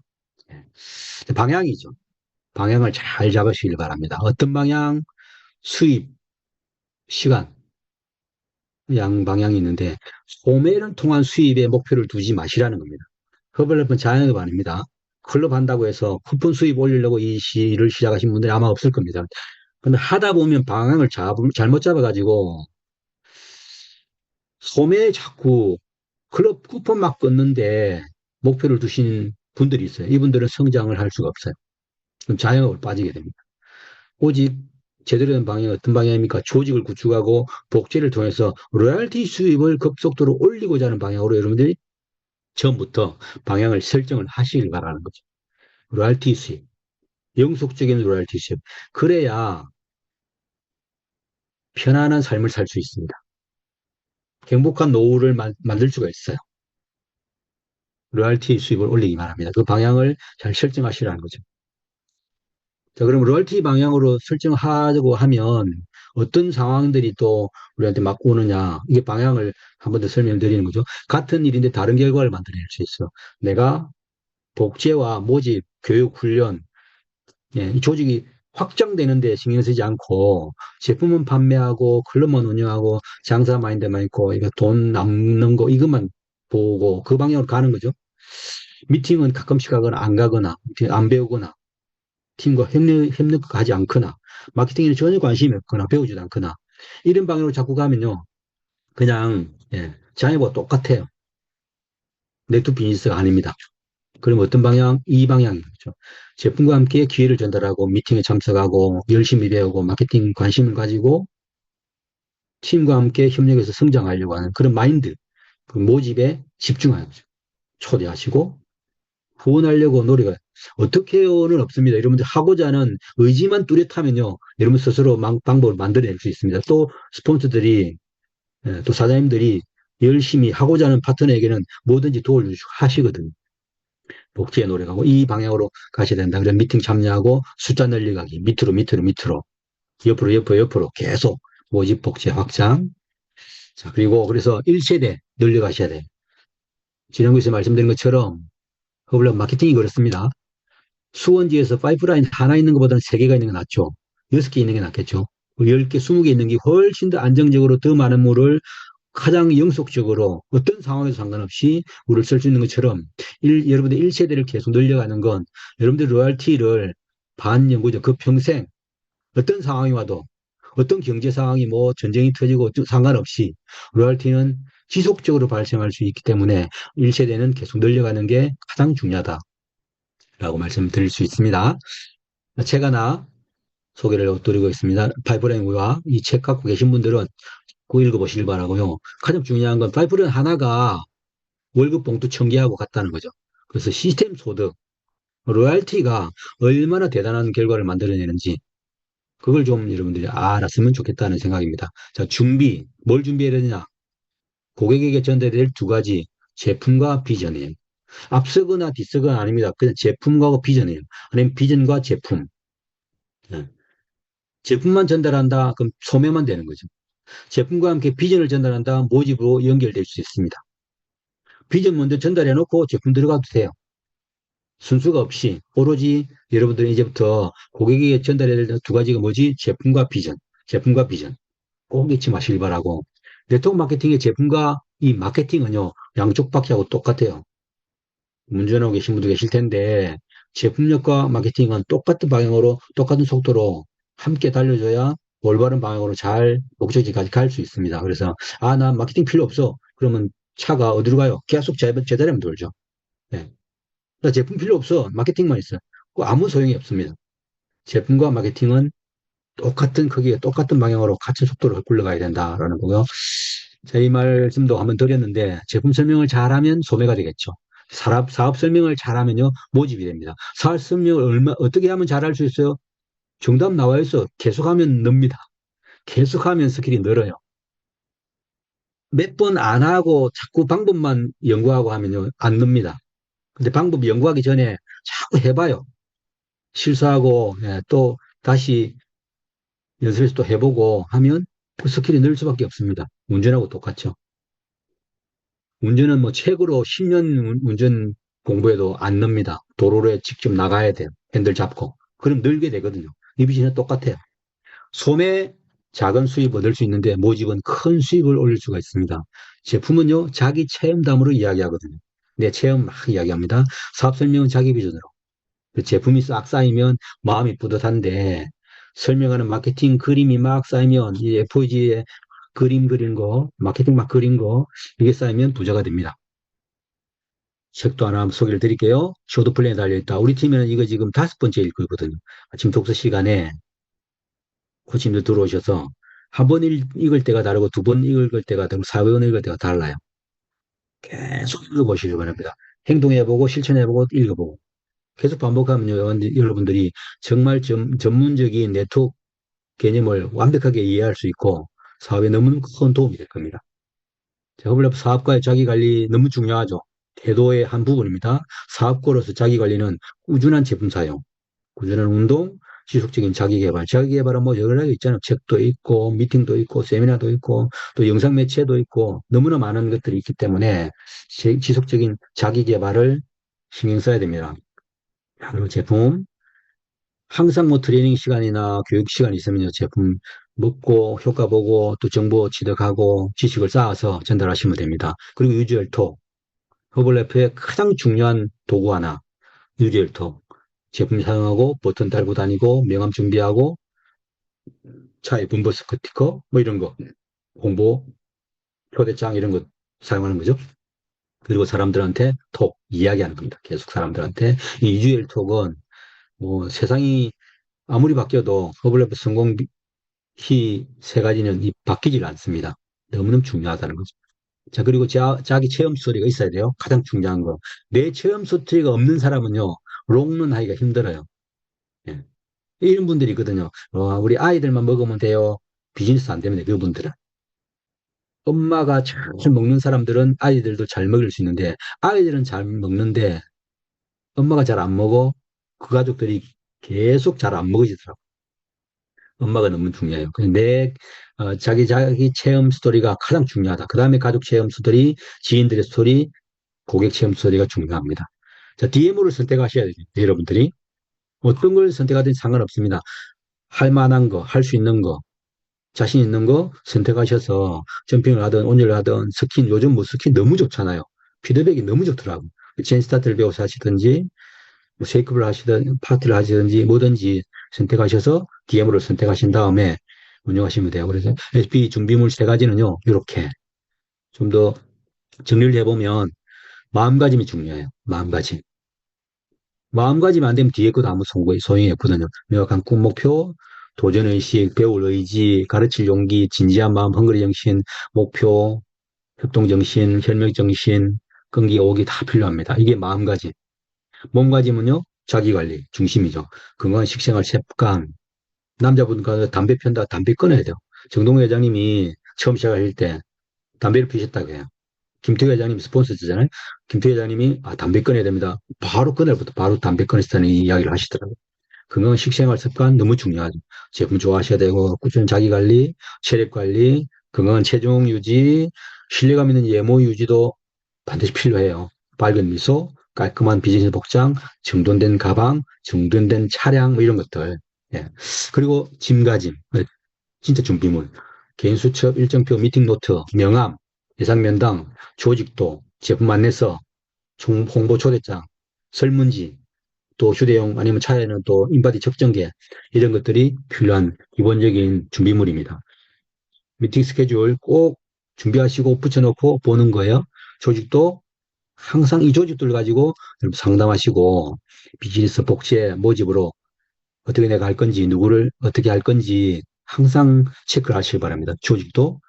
방향이죠. 방향을 잘 잡으시길 바랍니다. 어떤 방향, 수입, 시간 양 방향이 있는데 소매를 통한 수입에 목표를 두지 마시라는 겁니다. 허블랩은 자영업 아닙니다. 클럽 한다고 해서 쿠폰 수입 올리려고 이 시를 시작하신 분들이 아마 없을 겁니다. 근데 하다 보면 방향을 잘못 잡아가지고 소매에 자꾸 클럽 쿠폰 막 끊는데 목표를 두신 분들이 있어요. 이분들은 성장을 할 수가 없어요. 그럼 자영업을 빠지게 됩니다. 오직 제대로 된 방향이 어떤 방향입니까? 조직을 구축하고 복제를 통해서 로열티 수입을 급속도로 올리고자 하는 방향으로 여러분들이 처음부터 방향을 설정을 하시길 바라는 거죠. 로열티 수입, 영속적인 로열티 수입. 그래야 편안한 삶을 살 수 있습니다. 행복한 노후를 만들 수가 있어요. 로열티 수입을 올리기만 합니다. 그 방향을 잘 설정하시라는 거죠. 자, 그럼 로열티 방향으로 설정하려고 하면 어떤 상황들이 또 우리한테 막 오느냐. 이게 방향을 한 번 더 설명드리는 거죠. 같은 일인데 다른 결과를 만들어낼 수 있어. 내가 복제와 모집, 교육, 훈련, 예, 이 조직이 확장되는데 신경 쓰지 않고 제품은 판매하고 클럽만 운영하고 장사 마인드만 있고 이거 돈 남는 거 이것만 보고 그 방향으로 가는 거죠. 미팅은 가끔씩 가거나 안 가거나 안 배우거나 팀과 협력하지 않거나 마케팅에는 전혀 관심이 없거나 배우지도 않거나 이런 방향으로 자꾸 가면요. 그냥 예, 자회보다 똑같아요. 네트워크 비즈니스가 아닙니다. 그럼 어떤 방향? 이 방향이죠. 제품과 함께 기회를 전달하고 미팅에 참석하고 열심히 배우고 마케팅 관심을 가지고 팀과 함께 협력해서 성장하려고 하는 그런 마인드, 그 모집에 집중하는 거죠. 초대하시고 후원하려고 노력을 어떻게요는 없습니다. 여러분들 하고자 하는 의지만 뚜렷하면요. 여러분 스스로 방법을 만들어낼 수 있습니다. 또 스폰서들이 또 사장님들이 열심히 하고자 하는 파트너에게는 뭐든지 도와주시고 하시거든요. 복지에 노력하고 이 방향으로 가셔야 된다. 그래서 미팅 참여하고 숫자 늘려가기 밑으로 옆으로 계속 모집 복지 확장. 자, 그리고 그래서 1세대 늘려가셔야 돼요. 지난주에 말씀드린 것처럼 허블락 마케팅이 그렇습니다. 수원지에서 파이프라인 하나 있는 것보다는 3개가 있는 게 낫죠. 6개 있는 게 낫겠죠. 10개, 20개 있는 게 훨씬 더 안정적으로 더 많은 물을 가장 영속적으로 어떤 상황에도 상관없이 물을 쓸 수 있는 것처럼 여러분들 1세대를 계속 늘려가는 건 여러분들 로열티를 반영구죠. 그 평생 어떤 상황이 와도 어떤 경제 상황이 뭐 전쟁이 터지고 상관없이 로열티는 지속적으로 발생할 수 있기 때문에 1세대는 계속 늘려가는 게 가장 중요하다라고 말씀드릴 수 있습니다. 책 하나 소개를 드리고 있습니다. 파이프라인 우화 이 책 갖고 계신 분들은 꼭 읽어보시길 바라고요. 가장 중요한 건 파이프라인 하나가 월급 봉투 1,000개하고 같다는 거죠. 그래서 시스템 소득, 로얄티가 얼마나 대단한 결과를 만들어내는지 그걸 좀 여러분들이 알았으면 좋겠다는 생각입니다. 자, 뭘 준비해야 되느냐? 고객에게 전달될 2가지 제품과 비전이에요. 앞서거나 뒤서거나 아닙니다. 그냥 제품과 비전이에요. 아니면 비전과 제품. 네. 제품만 전달한다? 그럼 소매만 되는 거죠. 제품과 함께 비전을 전달한다 모집으로 연결될 수 있습니다. 비전 먼저 전달해 놓고 제품 들어가도 돼요. 순수가 없이 오로지 여러분들은 이제부터 고객에게 전달해야 될 두 가지가 뭐지? 제품과 비전. 제품과 비전. 꼭 잊지 마시길 바라고. 네트워크 마케팅의 제품과 이 마케팅은요, 양쪽 바퀴하고 똑같아요. 운전하고 계신 분도 계실 텐데, 제품력과 마케팅은 똑같은 방향으로, 똑같은 속도로 함께 달려줘야 올바른 방향으로 잘 목적지까지 갈 수 있습니다. 그래서, 아, 나 마케팅 필요 없어. 그러면 차가 어디로 가요? 계속 제자리만 돌죠. 네. 나 제품 필요 없어. 마케팅만 있어. 그 아무 소용이 없습니다. 제품과 마케팅은 똑같은 크기에 똑같은 방향으로 같은 속도로 굴러가야 된다라는 거고요. 자, 이 말씀도 한번 드렸는데 제품 설명을 잘하면 소매가 되겠죠. 사업 설명을 잘하면요 모집이 됩니다. 사업 설명을 어떻게 하면 잘할 수 있어요? 정답 나와 있어. 계속하면 늡니다. 계속하면 스킬이 늘어요. 몇 번 안 하고 자꾸 방법만 연구하고 하면요 안 늡니다. 근데 방법 연구하기 전에 자꾸 해봐요. 실수하고 또 다시 연습해서 또 해보고 하면 그 스킬이 늘 수밖에 없습니다. 운전하고 똑같죠. 운전은 뭐 책으로 10년 운전 공부해도 안 늡니다. 도로에 직접 나가야 돼요. 핸들 잡고. 그럼 늘게 되거든요. 이 비즈니스는 똑같아요. 소매 작은 수입 얻을 수 있는데 모집은 큰 수입을 올릴 수가 있습니다. 제품은요, 자기 체험담으로 이야기하거든요. 내 체험 막 이야기합니다. 사업 설명은 자기 비전으로. 제품이 싹 쌓이면 마음이 뿌듯한데 설명하는 마케팅 그림이 막 쌓이면 이 FOG에 그림 그린 거, 마케팅 막 그린 거 이게 쌓이면 부자가 됩니다. 책도 하나 소개를 드릴게요. 쇼트 플랜에 달려있다. 우리 팀에는 이거 지금 5번째 읽거든요. 아침 독서 시간에 코치님들 들어오셔서 한 번 읽을 때가 다르고 두 번 읽을 때가 다르고 4번 읽을 때가 달라요. 계속 읽어보시기 바랍니다. 행동해보고 실천해보고 읽어보고 계속 반복하면요, 여러분들이 정말 전문적인 네트워크 개념을 완벽하게 이해할 수 있고 사업에 너무 큰 도움이 될 겁니다. 허블랩 사업가의 자기관리 너무 중요하죠. 태도의 한 부분입니다. 사업가로서 자기관리는 꾸준한 제품 사용, 꾸준한 운동, 지속적인 자기개발. 자기개발은 뭐 여러 가지 있잖아요. 책도 있고, 미팅도 있고, 세미나도 있고, 또 영상 매체도 있고, 너무나 많은 것들이 있기 때문에 지속적인 자기개발을 신경 써야 됩니다. 그리고 제품, 항상 뭐 트레이닝 시간이나 교육 시간이 있으면요, 제품 먹고 효과 보고 또 정보 취득하고 지식을 쌓아서 전달하시면 됩니다. 그리고 유지열톡, 허블래프의 가장 중요한 도구 하나, 유지열톡. 제품 사용하고 버튼 달고 다니고 명함 준비하고 차에 분버 스티커 뭐 이런 거 홍보 초대장 이런 거 사용하는 거죠. 그리고 사람들한테 톡 이야기하는 겁니다. 계속 사람들한테 이 유지열톡은 뭐 세상이 아무리 바뀌어도 허블래프 성공 키 세 가지는 바뀌질 않습니다. 너무너무 중요하다는 거죠. 자, 그리고 자기 체험 스토리가 있어야 돼요. 가장 중요한 거. 내 체험 스토리가 없는 사람은요, 롱런 하기가 힘들어요. 예. 이런 분들이 있거든요. 우리 아이들만 먹으면 돼요. 비즈니스 안 됩니다. 그분들은. 엄마가 잘 먹는 사람들은 아이들도 잘 먹일 수 있는데, 아이들은 잘 먹는데, 엄마가 잘 안 먹어. 그 가족들이 계속 잘 안 먹어지더라고요. 엄마가 너무 중요해요. 자기 체험 스토리가 가장 중요하다. 그 다음에 가족 체험 스토리, 지인들의 스토리, 고객 체험 스토리가 중요합니다. 자, DMO를 선택하셔야 돼요. 여러분들이. 어떤 걸 선택하든지 상관없습니다. 할 만한 거, 할 수 있는 거, 자신 있는 거 선택하셔서 점핑을 하든 온열 하든 스킨, 요즘 뭐 스킨 너무 좋잖아요. 피드백이 너무 좋더라고. 젠 스타트를 배워서 하시든지, 뭐 쉐이크를 하시든, 파티를 하시든지, 뭐든지 선택하셔서 DM으로 선택하신 다음에 운영하시면 돼요. 그래서 SP 준비물 세 가지는요, 이렇게 좀 더 정리를 해보면 마음가짐이 중요해요. 마음가짐. 마음가짐이 안 되면 뒤에 것도 아무 소용이 없거든요. 명확한 꿈, 목표, 도전의식, 배울 의지, 가르칠 용기, 진지한 마음, 헝그리 정신, 목표, 협동정신, 혈맥정신, 끈기, 오기 다 필요합니다. 이게 마음가짐. 몸가짐은요, 자기관리, 중심이죠. 건강한 식생활 습관. 남자분과 담배 편다, 담배 끊어야 돼요. 정동호 회장님이 처음 시작하실 때 담배를 피셨다고 해요. 김태우 회장님이 스폰서잖아요. 김태우 회장님이 담배 끊어야 됩니다. 바로 그날부터 바로 담배 끊으시다는 이야기를 하시더라고요. 건강한 식생활 습관 너무 중요하죠. 제품 좋아하셔야 되고, 꾸준한 자기관리, 체력관리, 건강한 체중 유지, 신뢰감 있는 외모 유지도 반드시 필요해요. 밝은 미소, 깔끔한 비즈니스 복장, 정돈된 가방, 정돈된 차량, 뭐 이런 것들. 예. 그리고 짐가짐, 진짜 준비물. 개인 수첩, 일정표, 미팅 노트, 명함, 예상 면담, 조직도, 제품 안내서, 홍보 초대장, 설문지, 또 휴대용 아니면 차에는 또 인바디 측정기 이런 것들이 필요한 기본적인 준비물입니다. 미팅 스케줄 꼭 준비하시고 붙여놓고 보는 거예요. 조직도 항상 이 조직들을 가지고 상담하시고 비즈니스 복제 모집으로 어떻게 내가 할 건지 누구를 어떻게 할 건지 항상 체크를 하시기 바랍니다. 조직도.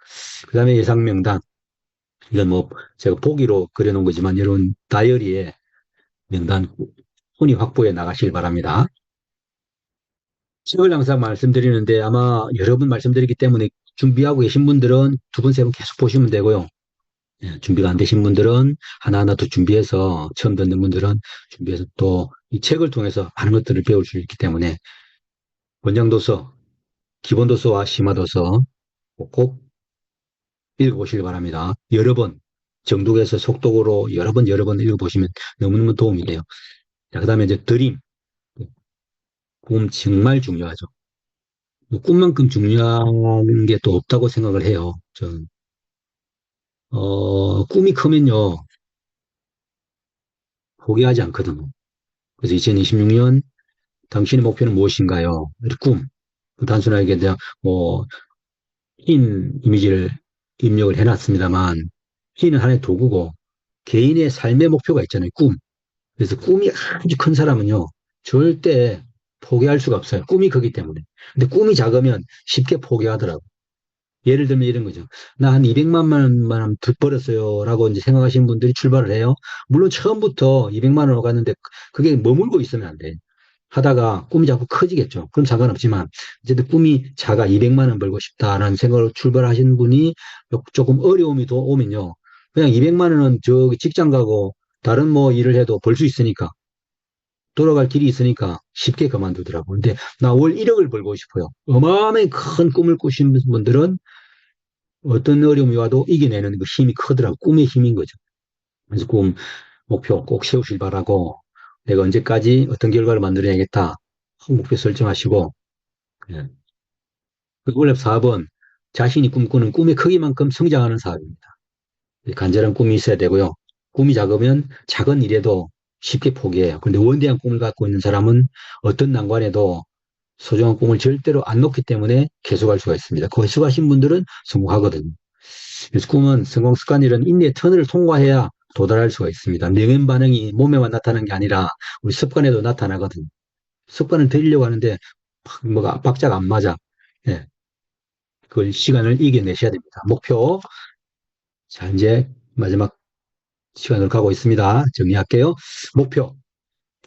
그 다음에 예상 명단. 이건 뭐 제가 보기로 그려놓은 거지만 여러분 다이어리에 명단 혼이 확보해 나가시길 바랍니다. 책을 항상 말씀드리는데 아마 여러 번 말씀드리기 때문에 준비하고 계신 분들은 두 번, 세 번 계속 보시면 되고요. 예, 준비가 안 되신 분들은 하나하나 더 준비해서 처음 듣는 분들은 준비해서 또 이 책을 통해서 많은 것들을 배울 수 있기 때문에 원장도서, 기본도서와 심화도서 꼭 읽어보시기 바랍니다. 여러 번 정독해서 속독으로 여러 번 읽어보시면 너무너무 도움이 돼요. 자, 그 다음에 이제 드림. 꿈 정말 중요하죠. 꿈만큼 중요한 게 또 없다고 생각을 해요. 전, 꿈이 크면요, 포기하지 않거든요. 그래서 2026년 당신의 목표는 무엇인가요? 꿈. 단순하게 그냥 뭐, 흰 이미지를 입력을 해놨습니다만, 흰은 하나의 도구고, 개인의 삶의 목표가 있잖아요. 꿈. 그래서 꿈이 아주 큰 사람은요, 절대 포기할 수가 없어요. 꿈이 크기 때문에. 근데 꿈이 작으면 쉽게 포기하더라고요. 예를 들면 이런 거죠. 나 한 200만 원만 벌었어요. 라고 이제 생각하시는 분들이 출발을 해요. 물론 처음부터 200만 원으로 갔는데 그게 머물고 있으면 안 돼. 하다가 꿈이 자꾸 커지겠죠. 그럼 상관없지만 어쨌든 꿈이 작아 200만 원 벌고 싶다라는 생각으로 출발하시는 분이 조금 어려움이 더 오면요. 그냥 200만 원은 저기 직장 가고 다른 뭐 일을 해도 벌 수 있으니까 돌아갈 길이 있으니까 쉽게 그만두더라고. 근데 나 월 1억을 벌고 싶어요. 어마어마하게 큰 꿈을 꾸시는 분들은 어떤 어려움이 와도 이겨내는 그 힘이 크더라고. 꿈의 힘인 거죠. 그래서 꿈, 목표 꼭 세우실 바라고, 내가 언제까지 어떤 결과를 만들어야겠다. 목표 설정하시고, 예. 원래 4번, 자신이 꿈꾸는 꿈의 크기만큼 성장하는 사업입니다. 간절한 꿈이 있어야 되고요. 꿈이 작으면 작은 일에도 쉽게 포기해요. 그런데 원대한 꿈을 갖고 있는 사람은 어떤 난관에도 소중한 꿈을 절대로 안 놓기 때문에 계속할 수가 있습니다. 그 계속하신 분들은 성공하거든요. 그래서 꿈은 성공 습관이란 인내의 터널을 통과해야 도달할 수가 있습니다. 내면 반응이 몸에만 나타나는 게 아니라 우리 습관에도 나타나거든요. 습관을 들이려고 하는데 뭐가 박자가 안 맞아. 예. 그 시간을 이겨내셔야 됩니다. 목표. 자, 이제 마지막 시간으로 가고 있습니다. 정리할게요. 목표.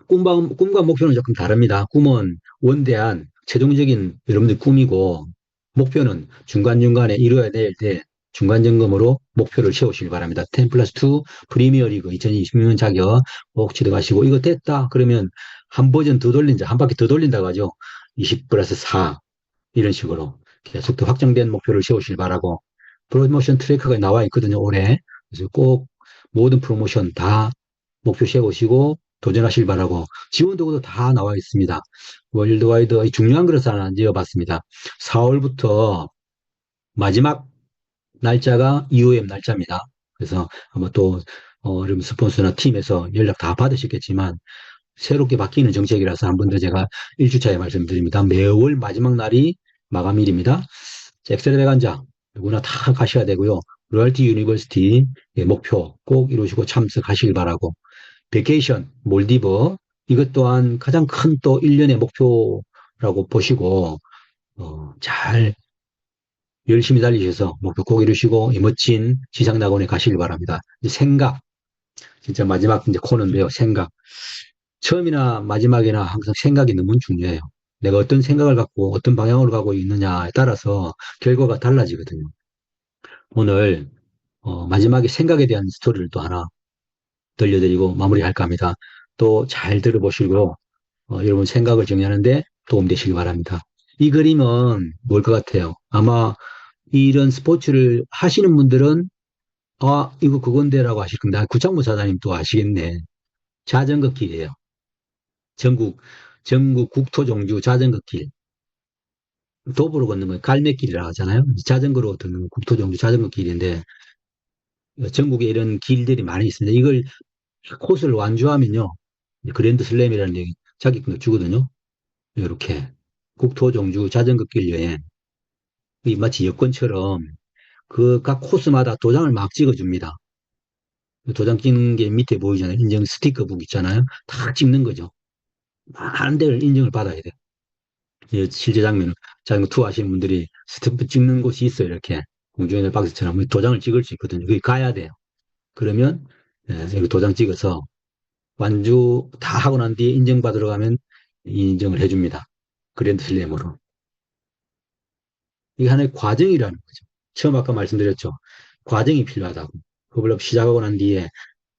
꿈과 목표는 조금 다릅니다. 꿈은 원대한 최종적인 여러분들 꿈이고, 목표는 중간중간에 이루어야 될 때 중간 점검으로 목표를 세우시기 바랍니다. 10 플러스 2 프리미어리그 2026년 자격 꼭 취득하시고, 이거 됐다 그러면 한 버전 더 돌린다, 한 바퀴 더 돌린다고 하죠. 20 플러스 4 이런 식으로 계속 더 확정된 목표를 세우시길 바라고, 프로모션 트래커가 나와 있거든요, 올해. 그래서 꼭 모든 프로모션 다 목표 세우시고 도전하시길 바라고, 지원 도구도 다 나와 있습니다. 월드와이드 중요한 것을 하나 지어봤습니다. 4월부터 마지막 날짜가 EOM 날짜입니다. 그래서 아마 또 여러분 스폰서나 팀에서 연락 다 받으셨겠지만 새롭게 바뀌는 정책이라서 한 번 더 제가 1주차에 말씀드립니다. 매월 마지막 날이 마감일입니다. 엑셀 배관자 누구나 다 가셔야 되고요. 로얄티 유니버시티 목표 꼭 이루시고 참석하시길 바라고, 베케이션 몰디브 이것 또한 가장 큰 또 1년의 목표라고 보시고 잘 열심히 달리셔서 목표 꼭 이루시고 이 멋진 지상낙원에 가시길 바랍니다. 생각, 진짜 마지막 이제 코너인데요. 생각. 처음이나 마지막이나 항상 생각이 너무 중요해요. 내가 어떤 생각을 갖고 어떤 방향으로 가고 있느냐에 따라서 결과가 달라지거든요. 오늘 마지막에 생각에 대한 스토리를 또 하나 들려드리고 마무리할까 합니다. 또 잘 들어보시고 여러분 생각을 정리하는데 도움되시기 바랍니다. 이 그림은 뭘 것 같아요? 아마 이런 스포츠를 하시는 분들은 아, 이거 그건데라고 하실 겁니다. 구창모 사장님 또 아시겠네. 자전거 길이에요. 전국 국토종주 자전거 길. 도보로 걷는 건 갈매길이라고 하잖아요. 자전거로 걷는 국토종주 자전거 길인데 전국에 이런 길들이 많이 있습니다. 이걸 코스를 완주하면요. 그랜드 슬램이라는 자격증을 주거든요. 이렇게 국토종주 자전거 길 여행. 이 마치 여권처럼 그 각 코스마다 도장을 막 찍어줍니다. 도장 찍는 게 밑에 보이잖아요. 인증 스티커북 있잖아요. 다 찍는 거죠. 많은 데를 인증을 받아야 돼요. 실제 장면은 자전거 투어 하시는 분들이 스탬프 찍는 곳이 있어요. 이렇게 공중에는 박스처럼 도장을 찍을 수 있거든요. 거기 가야 돼요. 그러면 여기 도장 찍어서 완주 다 하고 난 뒤에 인증받으러 가면 인증을 해줍니다. 그랜드 슬램으로. 이게 하나의 과정이라는 거죠. 처음 아까 말씀드렸죠. 과정이 필요하다고. 그걸 시작하고 난 뒤에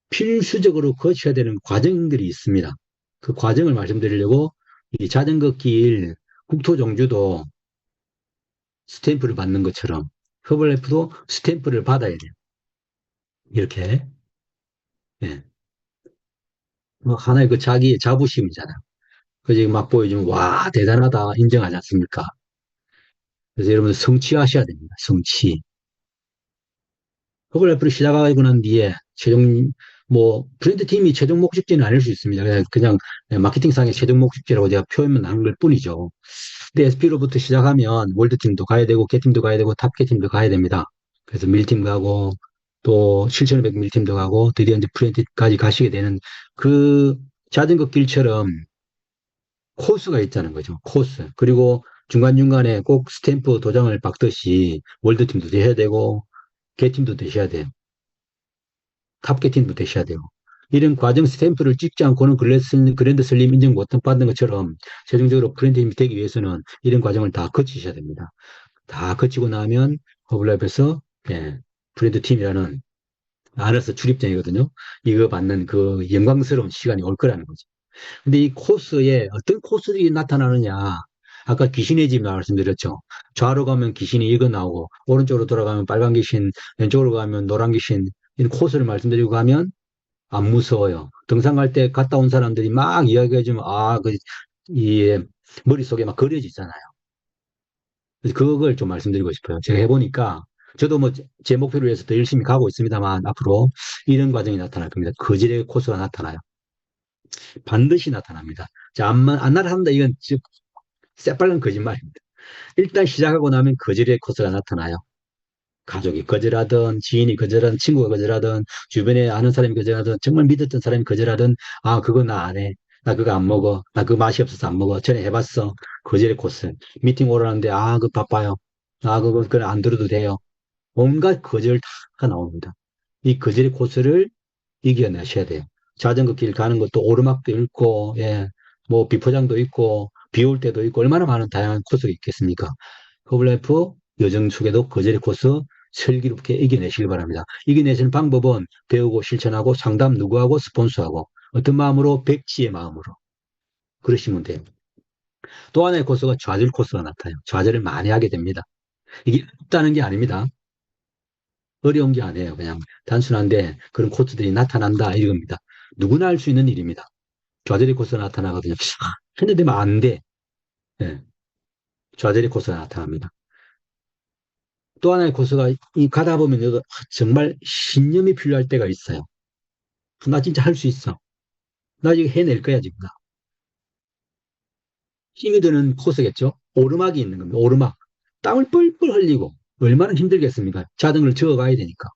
필수적으로 거쳐야 되는 과정들이 있습니다. 그 과정을 말씀드리려고 이 자전거 길 국토종주도 스탬프를 받는 것처럼 허블라이프도 스탬프를 받아야 돼요. 이렇게. 예. 뭐 하나의 그 자기의 자부심이잖아요. 그래서 막 보여주면 와 대단하다 인정하지 않습니까? 그래서 여러분 성취하셔야 됩니다. 성취. 허블라이프를 시작하고 난 뒤에 최종 뭐 브랜드 팀이 최종 목적지는 아닐 수 있습니다. 그냥 마케팅상의 최종 목적지라고 제가 표현만 하는 걸 뿐이죠. 근데 SP로부터 시작하면 월드팀도 가야 되고 개팀도 가야 되고 탑개팀도 가야 됩니다. 그래서 밀팀 가고 또 7,500 밀팀도 가고 드디어 이제 브랜드까지 가시게 되는 그 자전거 길처럼 코스가 있다는 거죠. 코스. 그리고 중간중간에 꼭 스탬프 도장을 박듯이 월드팀도 되셔야 되고 개팀도 되셔야 돼요. 탑개팀도 되셔야 되고. 이런 과정 스탬프를 찍지 않고는 그랜드 슬림 인증 못 받는 것처럼 최종적으로 브랜드팀이 되기 위해서는 이런 과정을 다 거치셔야 됩니다. 다 거치고 나면 허블라이프에서 브랜드 팀이라는 안에서 출입증이거든요. 이거 받는 그 영광스러운 시간이 올 거라는 거죠. 근데 이 코스에 어떤 코스들이 나타나느냐. 아까 귀신의 집 말씀드렸죠. 좌로 가면 귀신이 이거 나오고 오른쪽으로 돌아가면 빨간 귀신, 왼쪽으로 가면 노란 귀신 이런 코스를 말씀드리고 가면 안 무서워요. 등산 갈 때 갔다 온 사람들이 막 이야기해주면 이 머릿속에 막 그려지잖아요. 그래서 그걸 좀 말씀드리고 싶어요. 제가 해보니까 저도 뭐 제 목표를 위해서 더 열심히 가고 있습니다만 앞으로 이런 과정이 나타날 겁니다. 거지의 코스가 나타나요. 반드시 나타납니다. 자, 안 나타난다. 이건 즉 새빨간 거짓말입니다. 일단 시작하고 나면 거절의 코스가 나타나요. 가족이 거절하든 지인이 거절하든 친구가 거절하든 주변에 아는 사람이 거절하든 정말 믿었던 사람이 거절하든 아 그거 나 안 해. 나 그거 안 먹어. 나 그거 맛이 없어서 안 먹어. 전에 해봤어. 거절의 코스. 미팅 오라는데 아 그거 바빠요. 아 그거 안 들어도 돼요. 온갖 거절 다 나옵니다. 이 거절의 코스를 이겨내셔야 돼요. 자전거 길 가는 것도 오르막도 있고, 뭐 비포장도 있고, 비 올 때도 있고, 얼마나 많은 다양한 코스가 있겠습니까? 허블라이프 여정 속에도 거절의 코스 슬기롭게 이겨내시길 바랍니다. 이겨내시는 방법은 배우고 실천하고 상담 누구하고 스폰서하고 어떤 마음으로 백지의 마음으로 그러시면 돼요. 또 하나의 코스가 좌절 코스가 나타나요. 좌절을 많이 하게 됩니다. 이게 없다는 게 아닙니다. 어려운 게 아니에요. 그냥 단순한데 그런 코스들이 나타난다 이겁니다. 누구나 할 수 있는 일입니다. 좌절의 코스가 나타나거든요. 했는데 안 돼. 좌절의 코스가 나타납니다. 또 하나의 코스가 가다 보면 정말 신념이 필요할 때가 있어요. 나 진짜 할 수 있어. 나 이거 해낼 거야 지금. 힘이 드는 코스겠죠. 오르막이 있는 겁니다. 오르막. 땀을 뻘뻘 흘리고 얼마나 힘들겠습니까? 자전거를 저어가야 되니까.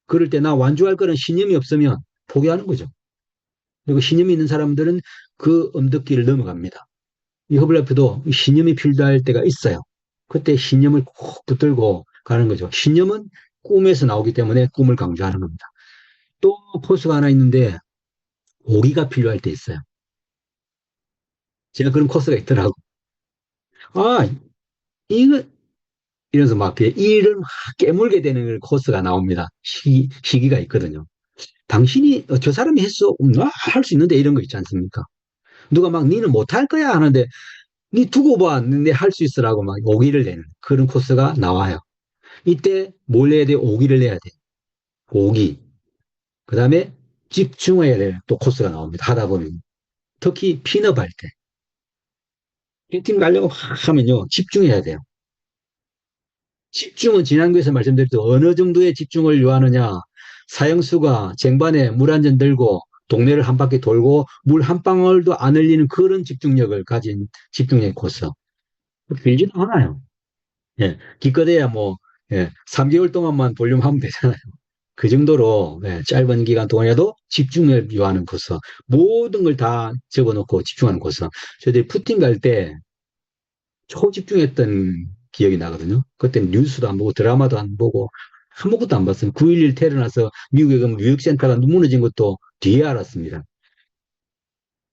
그럴 때 나 완주할 거는 신념이 없으면 포기하는 거죠. 그리고 신념이 있는 사람들은 그 언덕길을 넘어갑니다. 이 허블라이프도 신념이 필요할 때가 있어요. 그때 신념을 꼭 붙들고 가는 거죠. 신념은 꿈에서 나오기 때문에 꿈을 강조하는 겁니다. 또 코스가 하나 있는데 오기가 필요할 때 있어요. 제가 그런 코스가 있더라고. 아, 이거 이래서 막 이를 막 깨물게 되는 코스가 나옵니다. 시기가 있거든요. 당신이 저 사람이 했어? 나 할 수 있는데 이런 거 있지 않습니까? 누가 막 니는 못할 거야 하는데 니 두고 봐. 내 할 수 있으라고 막 오기를 내는 그런 코스가 나와요. 이때 뭘 내야 돼? 오기를 내야 돼. 오기. 그 다음에 집중해야 될 또 코스가 나옵니다. 하다 보면. 특히 핀업 할 때. 팀 가려고 하면요. 집중해야 돼요. 집중은 지난주에서 말씀드렸듯 어느 정도의 집중을 요하느냐. 사형수가 쟁반에 물 한 잔 들고 동네를 한 바퀴 돌고 물 한 방울도 안 흘리는 그런 집중력을 가진 집중력 코스. 길지도 않아요. 예, 기껏해야 뭐, 3개월 동안만 볼륨 하면 되잖아요. 그 정도로 짧은 기간 동안에도 집중을 요하는 코스. 모든 걸 다 접어놓고 집중하는 코스. 저희들이 푸팅 갈 때 초집중했던 기억이 나거든요. 그때 뉴스도 안 보고 드라마도 안 보고 아무것도 안 봤어요. 9.11 테러 나서 미국의 그 무역센터가 무너진 것도 뒤에 알았습니다.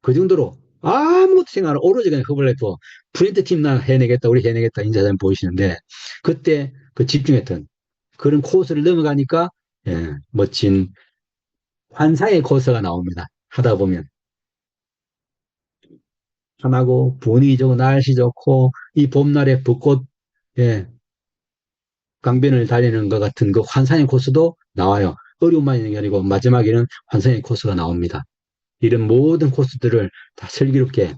그 정도로 아무것도 생각 안 하고 오로지 그냥 허블라이프 프린트 팀 나 해내겠다, 우리 해내겠다 인사장 보이시는데 그때 그 집중했던 그런 코스를 넘어가니까 멋진 환상의 코스가 나옵니다. 하다 보면 편하고 분위기 좋고 날씨 좋고 이 봄날에 벚꽃 강변을 달리는 것 같은 그 환상의 코스도 나와요. 어려움만 있는 게 아니고 마지막에는 환상의 코스가 나옵니다. 이런 모든 코스들을 다 슬기롭게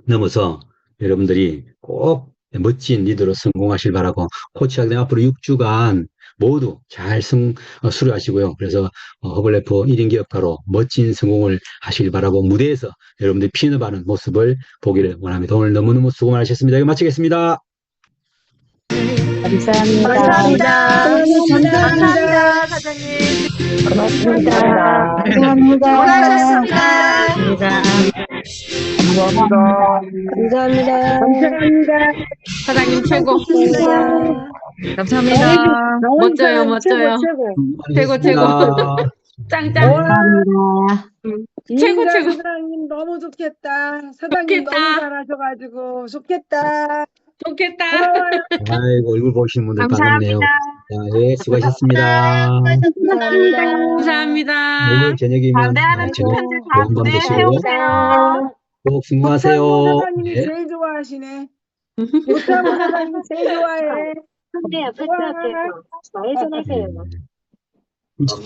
넘어서 여러분들이 꼭 멋진 리더로 성공하실 바라고 코치하게 되면 앞으로 6주간 모두 잘 수료하시고요. 그래서 허블래프 1인 기업가로 멋진 성공을 하시길 바라고 무대에서 여러분들이 피너바는 모습을 보기를 원합니다. 오늘 너무너무 수고 많으셨습니다. 이거 마치겠습니다. 감사합니다. 감사합니다, 사장님. 고맙습니다. 수고하셨습니다. 감사합니다. 사장님 최고. 감사합니다. 감사합니다. 멋져요, 멋져요. 최고, 최고. 짱짱. 최고, 최고. 사장님 너무 좋겠다. 사장님 좋겠다. 너무 잘하셔가지고 좋겠다. 좋겠다. 아이고, 얼굴 보시는 분들 반갑네요. 자, 수고하셨습니다. 감사합니다. 오늘 저녁이면 저녁 좋은 밤 되시고 꼭 승무하세요. 사장님이 제일 좋아하시네. 못하고 사장님 제일 좋아해. 선배 아파트 앞에서 좌회전하세요. 네.